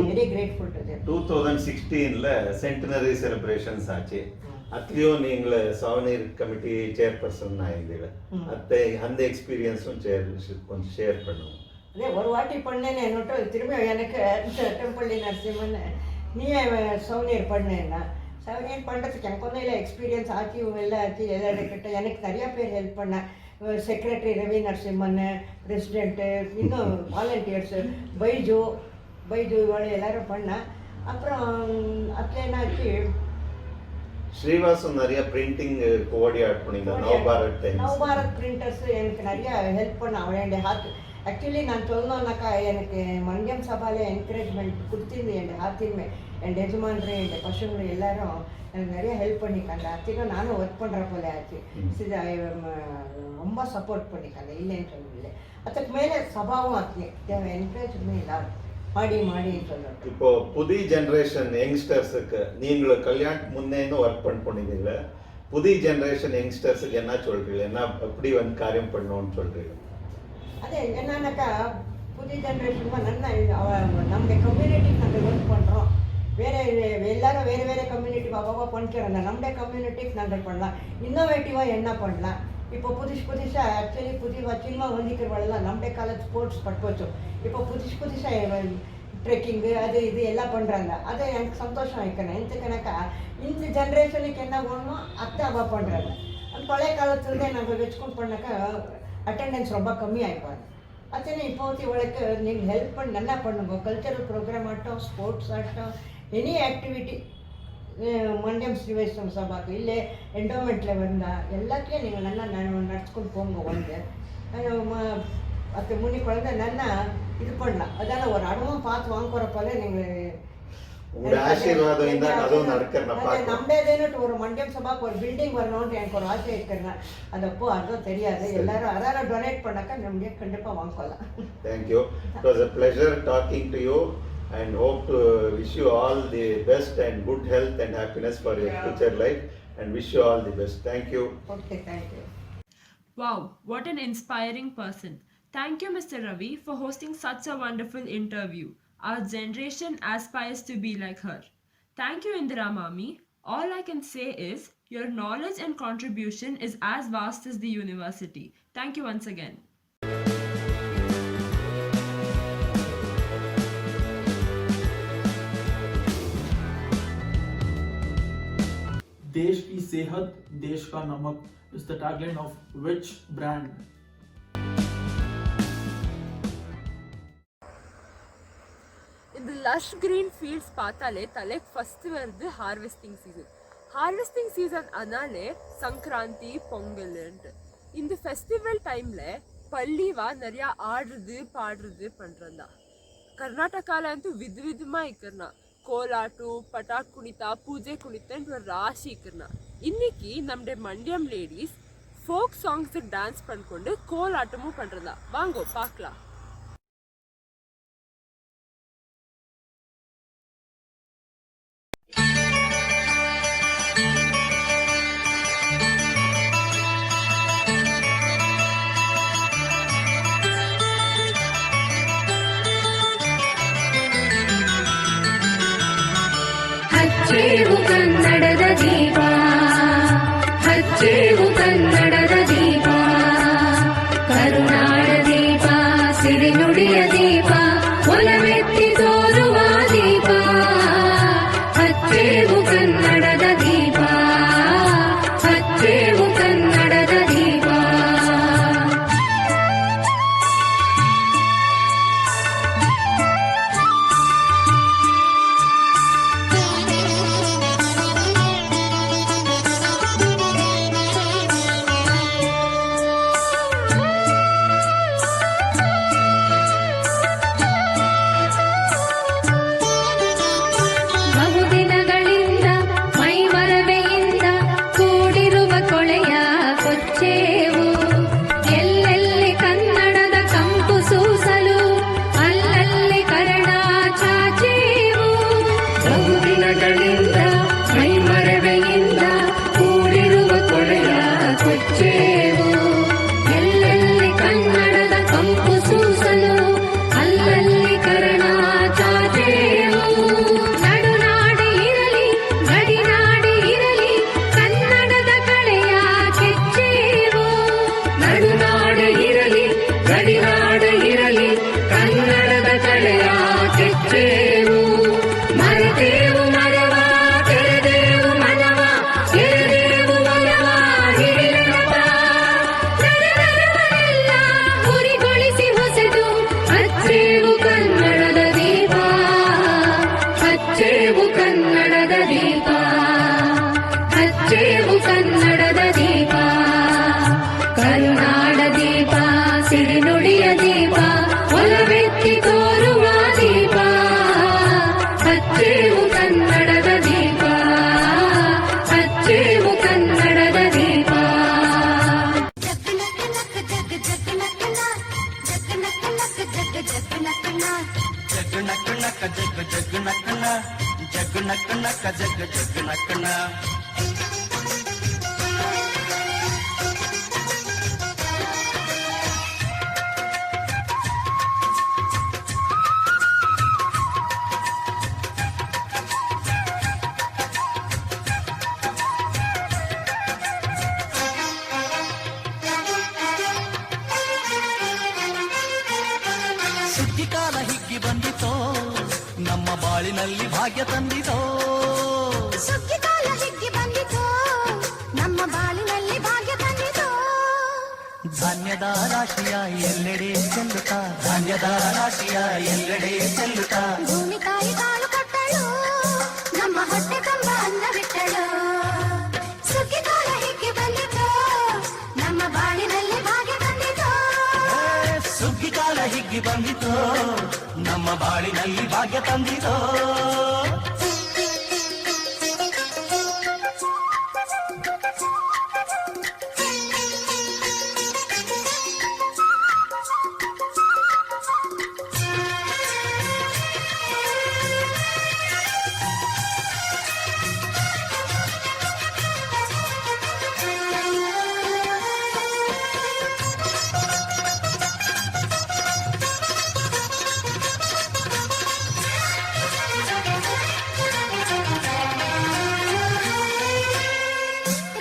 வெரி கிரேட்ஃபுல் டு தேம். 2016ல சென்டினரி செலிப்ரேஷன்ஸ் ஆச்சு. அதுலயும் நீங்க சவனீர் கமிட்டி சேர்பர்சன் ஆயிருந்தீங்க. அந்த எக்ஸ்பீரியன்ஸும் கொஞ்சம் ஷேர் பண்ணுவோம். அதே ஒரு வாட்டி பண்ணேன்னு என்னட்டு திரும்ப எனக்கு டெம்பிள்ளி நரசிம்மன் நீ சவனீர் பண்ணேன்னா சவனீர் பண்ணுறதுக்கு எனக்கு ஒன்றும் இல்லை எக்ஸ்பீரியன்ஸ் ஆச்சு எல்லாம் ஆச்சு. எல்லாருக்கிட்ட எனக்கு நிறையா பேர் ஹெல்ப் பண்ணேன். செக்ரட்டரி ரவி நரசிம்மன், பிரசிடென்ட்டு, இன்னும் வாலண்டியர்ஸு பைஜு இவாள் எல்லாரும் பண்ணேன். அப்புறம் அதில் என்னாச்சு ஸ்ரீவாசம் நிறைய பிரிண்டிங் கோஆர்டினேட் பண்ணிங்க. நவபாரத் பிரிண்டர்ஸ் எனக்கு நிறைய ஹெல்ப் பண்ண அவளுடைய ஹாத். ஆக்சுவலி நான் சொல்லணும்னாக்கா எனக்கு மண்டியம் சபால என்கரேஜ்மெண்ட் கொடுத்திருந்து என் ஹாத்தின்மே என் எஜமான்ரு என் பசங்களும் எல்லாரும் எனக்கு நிறைய ஹெல்ப் பண்ணிக்காங்க. அத்தையும் நானும் ஒர்க் பண்ணுற போல ஆச்சு. ரொம்ப சப்போர்ட் பண்ணிக்காங்க, இல்லைன்னு சொல்லல. அதுக்கு மேலே சபாவும் அத்தனை என்கரேஜ்மே எல்லாரும் மாடின்னு சொல்லணும். இப்போ புதிய ஜெனரேஷன் யங்ஸ்டர்ஸுக்கு நீங்களும் கல்யாணத்துக்கு முன்னேன்னு ஒர்க் பண்ணிருந்தீங்க. புதிய ஜெனரேஷன் யங்ஸ்டர்ஸுக்கு என்ன சொல்றீங்க, என்ன எப்படி வந்து காரியம் பண்ணணும்னு சொல்றீங்க? அதே என்னன்னாக்கா புதிய ஜென்ரேஷன் நம்முடைய கம்யூனிட்டிக்கு நாங்கள் ஒர்க் பண்ணுறோம். எல்லாரும் வேறு கம்யூனிட்டி அவ்வளோவா பண்ணிக்கிறோம். நம்முடைய கம்யூனிட்டிக்கு நாங்கள் பண்ணலாம். இன்னோவேட்டிவாக என்ன பண்ணலாம். இப்போ புதுசாக ஆக்சுவலி சினிமா வந்துக்கிறவெல்லாம் நம்முடைய காலேஜ் ஸ்போர்ட்ஸ் பட்டுவச்சோம். இப்போ புதுசாக ட்ரெக்கிங்கு அது இது எல்லாம் பண்ணுறாங்க. அது எனக்கு சந்தோஷம் வைக்கணும். எந்தக்கணக்கா இந்த ஜென்ரேஷனுக்கு என்ன வேணுமோ அதை அவள் பண்ணுறாங்க. அந்த பழைய காலத்துலேருந்தே நாங்கள் வச்சுக்கொண்டு பண்ணாக்கா அட்டெண்டன்ஸ் ரொம்ப கம்மி ஆகிப்பாங்க. அதே இப்போதைக்கு இவளுக்கு நீங்கள் ஹெல்ப் பண்ணி நல்லா பண்ணுங்க. கல்ச்சரல் ப்ரோக்ராம் ஆகட்டும், ஸ்போர்ட்ஸ் ஆகட்டும், எனி ஆக்டிவிட்டி ಮಂಡ್ಯಂ ಶ್ರೀವೈಷ್ಣವ ಸಭಾಕು ಇಲ್ಲೇ ಎಂಡೋಮೆಂಟ್ಲೆ ಬಂದ ಎಲ್ಲಕ್ಕೆ ನೀವು ನಾನು ನಡ್ಸ್ಕೊಂಡು போங்க வந்து அத்து முன்னி குழந்தை நன்னா இது பண்ணலாம் அதான ஒரு இடமும் பார்த்து வாங்குறப்பல நீங்கள் உங்களுடைய ஆசீர்வாதம் அதுவும் நடக்கிறேன் நம்மளேதேன்னு ஒரு மண்டியம் சபாக்கு ஒரு பில்டிங் வரணும்னு எனக்கு ஒரு ஆசை இருக்கிறேன் அது அப்போ அதுவும் தெரியாது எல்லாரும் அதார டொனேட் பண்ணாக்கா நம்மளே கண்டிப்பாக வாங்கிக்கலாம். Thank you. It was a pleasure talking to you and hope to wish you all the best and good health and happiness for your future life and wish you all the best. Thank you. Okay, thank you. Wow, what an inspiring person. Thank you, Mr. Ravi, for hosting such a wonderful interview. Our generation aspires to be like her. Thank you, Indira Mami. All I can say is your knowledge and contribution is as vast as the university. Thank you once again. देश की सेहत देश का नमक is the tagline of which brand? In the lush green fields பார்த்தாலே தலைக்கு first வருது harvesting season. Harvesting season அதனாலே சங்கராந்தி பொங்கல்ன்ட்டு இந்த ஃபெஸ்டிவல் டைம்ல பள்ளிவா நிறைய ஆடுறது பாடுறது பண்றதா. ಕರ್ನಾಟಕಾಲ ಅಂತೂ ವಿಧವಿಧமா ಇಕ್ಕರ್ನ ಕೋಲಾಟು ಪಟಾಕ್ ಕುಣಿತ ಪೂಜೆ ಕುಣಿತ ಅಂತ ರಾಶಿ ಇಕ್ಕರ್ನ இன்னைக்கு நம்முடைய மண்டியம் லேடிஸ் ஃபோக் சாங்ஸுக்கு டான்ஸ் பண்ணிக்கொண்டு கோலாட்டமும் பண்றதா. வாங்கோ பார்க்கலாம். ಹಚ್ಚೇವು ಕನ್ನಡದ ದೀಪ ಹಚ್ಚೇವು ಕನ್ನಡದ ದೀಪ ಕರುನಾಡ ದೀಪ ಸಿರಿನುಡಿಯ ದೀಪ ಒಲವೆತ್ತಿ ತೋರುವ ದೀಪ ಹಚ್ಚೇವು ಕನ್ನಡದ ದೀಪ ಹಚ್ಚೇವು ಕನ್ನಡದ ದೀಪ ಬಹುದಿನಗಳಿಂದ ಮೈಮರವೆಯಿಂದ ಕೂಡಿರುವ ಕೊಳೆಯ ಕೊಚ್ಚೇವು ಎಲ್ಲೆಲ್ಲಿ ಕನ್ನಡದ ಕಂಪು ಸೂಸಲು ಅಲ್ಲಲ್ಲಿ ಕರಣ ಚಾಚೇವು ಬಹುದಿನಗಳಿಂದ ಮೈಮರವೆಯಿಂದ ಕೂಡಿರುವ ಕೊಳೆಯ ಕೊಚ್ಚೇವು ಎಲ್ಲೆಲ್ಲಿ ಕನ್ನಡದ ಕಂಪು ಸೂಸಲು ಅಲ್ಲಲ್ಲಿ ಕರಣ ಚಾಚೇವು ನಡುನಾಡಿ ಇರಲಿ ಗಡಿನಾಡಿ ಇರಲಿ ಕನ್ನಡದ ಕಳೆಯ ಕೆಚ್ಚೇವು ನಡುನಾಡಿ ಇರಲಿ ಗಡಿನಾಡಿ ಇರಲಿ ಕನ್ನಡದ ಕಳೆಯ ಕೆಚ್ಚೇವು ಮರೆತೇವು ಮರವ ತೆರೆದೇವು ಮನವ ಎರೆದೇವು ಒಲವ ಹಿರಿಯನಪ ನರನರವನೆಲ್ಲ ಹುರಿಗೊಳಿಸಿ ಹೊಸೆದು ಹಚ್ಚೇವು ಕನ್ನಡದ ದೀಪ ಹಚ್ಚೇವು ಕನ್ನಡದ ದೀಪ ಹಚ್ಚೇವು ಕನ್ನಡದ ದೀಪ ಕರುನಾಡ ದೀಪ ಸಿರಿನುಡಿಯ ದೀಪ ಒಲವೆತ್ತಿ ತೋರುವ ದೀಪ ಹಚ್ಚೇವು ಕನ್ನಡದ ದೀಪ ಹಚ್ಚೇವು ಕನ್ನಡದ ದೀಪ ಸುಗ್ಗಿ ಕಾಲ ಹಿಗ್ಗಿ ಬಂದಿತೋ ನಮ್ಮ ಬಾಳಿನಲ್ಲಿ ಭಾಗ್ಯ ತಂದಿತೋ ಸುಗ್ಗಿ ಕಾಲ ಹಿಗ್ಗಿ ಬಂದಿತು ನಮ್ಮ ಬಾಳಿನಲ್ಲಿ ಭಾಗ್ಯ ತಂದಿತು ಧಾನ್ಯದ ರಾಶಿಯ ಎಲ್ಲೆಡೆ ಚೆಲ್ಲುತ್ತಾ ಧಾನ್ಯದ ರಾಶಿಯ ಎಲ್ಲೆಡೆ ಚೆಲ್ಲುತ್ತಾ ಭೂಮಿ ತಾಯಿ ಕಾಳು ಕೊಟ್ಟಳು ನಮ್ಮ ಹೊಟ್ಟೆ ತುಂಬ ಅನ್ನ ಬಿಟ್ಟಳು. ಸುಗ್ಗಿ ಕಾಲ ಹೀಗೆ ಬಂದಿತು, ನಮ್ಮ ಬಾಳಿನಲ್ಲಿ ಭಾಗ್ಯ ತಂದಿತು. ಸುಗ್ಗಿ ಕಾಲ ಹಿಗ್ಗಿ ಬಂದಿತು, ನಮ್ಮ ಬಾಳಿನಲ್ಲಿ ಭಾಗ್ಯ ತಂದಿತು.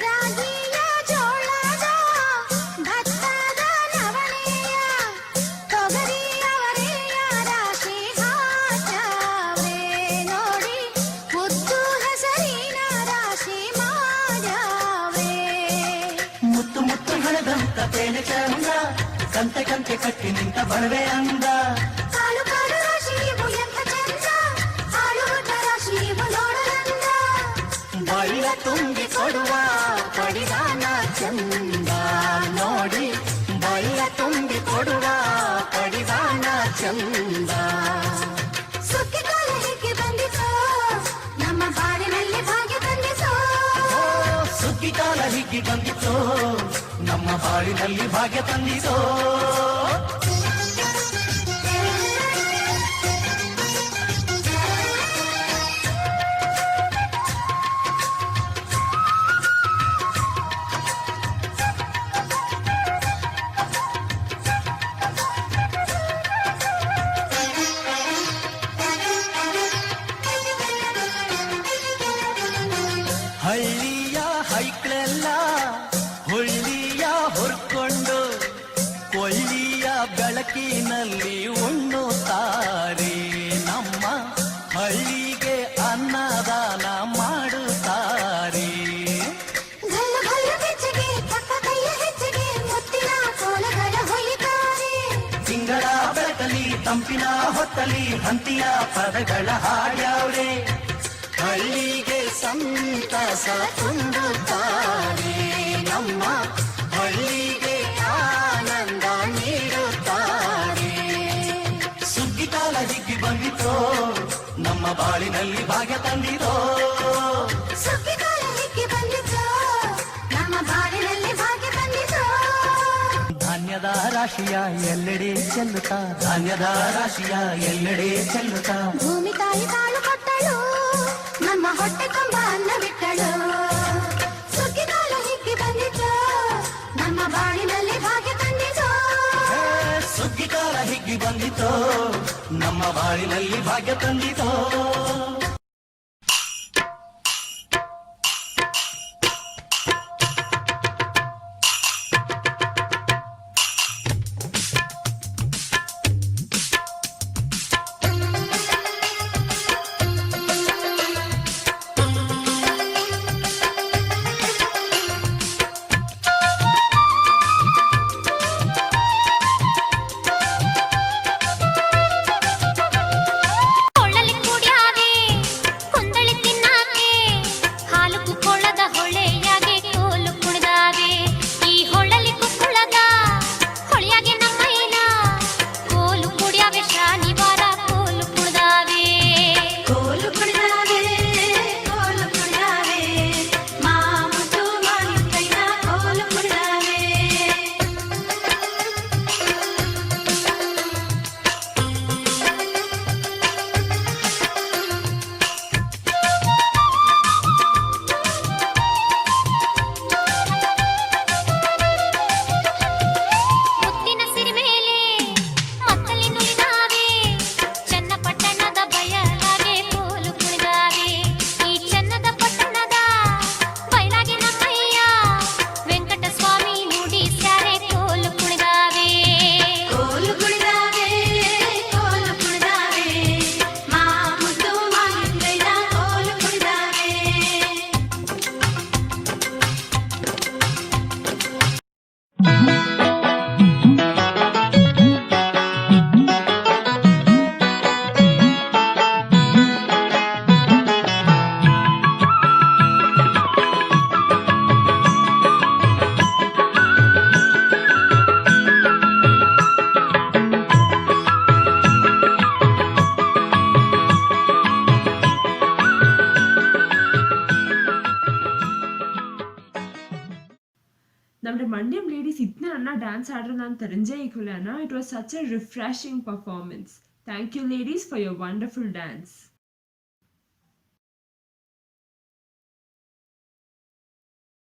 ರಾಗಿಯ ಜೋಳದ ಭತ್ತದ ನವಣೆಯ ತೊಗರಿಯ ಅವರೆಯ ರಾಶಿ ಹಾಕ್ಯಾವ್ರೆ ನೋಡಿ, ಮುದ್ದು ಹೆಸರಿನ ರಾಶಿ ಮಾಡ್ಯಾವ್ರೆ. ಮುತ್ತು ಮುತ್ತು ಹಣದಂತ ತೇನೆ ಚಂದ, ಕಂತೆ ಕಂತೆ ಕಟ್ಟಿ ನಿಂತ ಬಣವೆ ಅಂದ. ಕಾಲು ಕಾಲು ರಾಶಿ ಇವು ಎಂಥ ಚಂದ, ಕಾಲು ಉದ್ದ ರಾಶಿ ಇವು ನೋಡಲಂದ. ಬಳ್ಳ ತುಂಬಿ ಕೊಡುವ ಪಡಿದಾನ ಚಂದ ನೋಡಿ, ಬಳ್ಳ ತುಂಬಿ ಕೊಡುವ ಪಡಿದಾನ ಚಂದ. ಸುಗ್ಗಿ ಕಾಲ ಹೀಗೆ ಬಂದಿತು, ನಮ್ಮ ಬಾಳಿನಲ್ಲಿ ಭಾಗ್ಯ ತಂದಿತು. ಸುಗ್ಗಿ ಕಾಲ ಹಿಗ್ಗಿ ಬಂದಿತು, ನಮ್ಮ ಬಾಳಿನಲ್ಲಿ ಭಾಗ್ಯ ತಂದಿತು. ಹಳ್ಳಿಯ ಹೈಕ್ಳೆಲ್ಲ ಹುಳ್ಳಿಯ ಹೊರ್ಕೊಂಡು ಕೊಳ್ಳಿಯ ಬೆಳಕಿನಲ್ಲಿ ಉಣ್ಣುತ್ತಾರೆ. ನಮ್ಮ ಹಳ್ಳಿಗೆ ಅನ್ನದಾನ ಮಾಡುತ್ತಾರೆ. ಗಲ್ಲು ಗಲ್ಲು ಬೆಚ್ಚಗೆ ಪಕ್ಕ ಕೈಯ ಹೆಚ್ಚಿಗೆ ಮುತ್ತಿನ ಕೋಲಗಳ ಹೊಯ್ತಾರೆ. ತಿಂಗಳ ಬೆಳಕಲಿ ತಂಪಿನ ಹೊತ್ತಲಿ ಹಂತಿಯ ಪದಗಳ ಹಾಡ್ಯಾವ್ರೆ. ಹಳ್ಳಿಗೆ ಸಂತಸ ತುಂಬುತ್ತಾರೆ, ನಮ್ಮ ಹಳ್ಳಿಗೆ ಆನಂದ ನೀಡುತ್ತಾರೆ. ಸುಗ್ಗಿ ಕಾಲ ಹಿಗ್ಗಿ ಬಂದಿತೋ, ನಮ್ಮ ಬಾಳಿನಲ್ಲಿ ಭಾಗ್ಯ ತಂದಿತೋ. ಸುಗ್ಗಿ ಕಾಲ ಹೀಗೆ ಬಂದಿತು, ನಮ್ಮ ಬಾಳಿನಲ್ಲಿ ಭಾಗ್ಯ ತಂದಿತು. ಧಾನ್ಯದ ರಾಶಿಯ ಎಲ್ಲೆಡೆ ಚೆಲ್ಲುತ್ತಾ, ಧಾನ್ಯದ ರಾಶಿಯ ಎಲ್ಲೆಡೆ ಚೆಲ್ಲುತ್ತಾ. ಭೂಮಿ ತಾಯಿ ತಾಳು ಕೊಟ್ಟಳು, ನಮ್ಮ ಹೊಟ್ಟೆ ತುಂಬ ಅನ್ನ ಬಿಟ್ಟಳು. ಸುಗ್ಗಿ ಕಾಲ ಹೀಗೆ ಬಂದಿತು, ನಮ್ಮ ಬಾಳಿನಲ್ಲಿ ಭಾಗ್ಯ ತಂದಿತು. ಸುಗ್ಗಿ ಕಾಲ ಹಿಗ್ಗಿ ಬಂದಿತೋ, ನಮ್ಮ ಬಾಳಿನಲ್ಲಿ ಭಾಗ್ಯ ತಂದಿತೋ. ಕೊಳ್ಳಲಿ ಕುಡಿಯಾರ നമ്മുടെ മണ്ഡ്യം ലേഡീസ് ഇത്ര നന്നാ dance ആടുന്നതാന്ന് തെരഞ്ഞേക്കുള്ളാണ്. It was such a refreshing performance. Thank you ladies for your wonderful dance.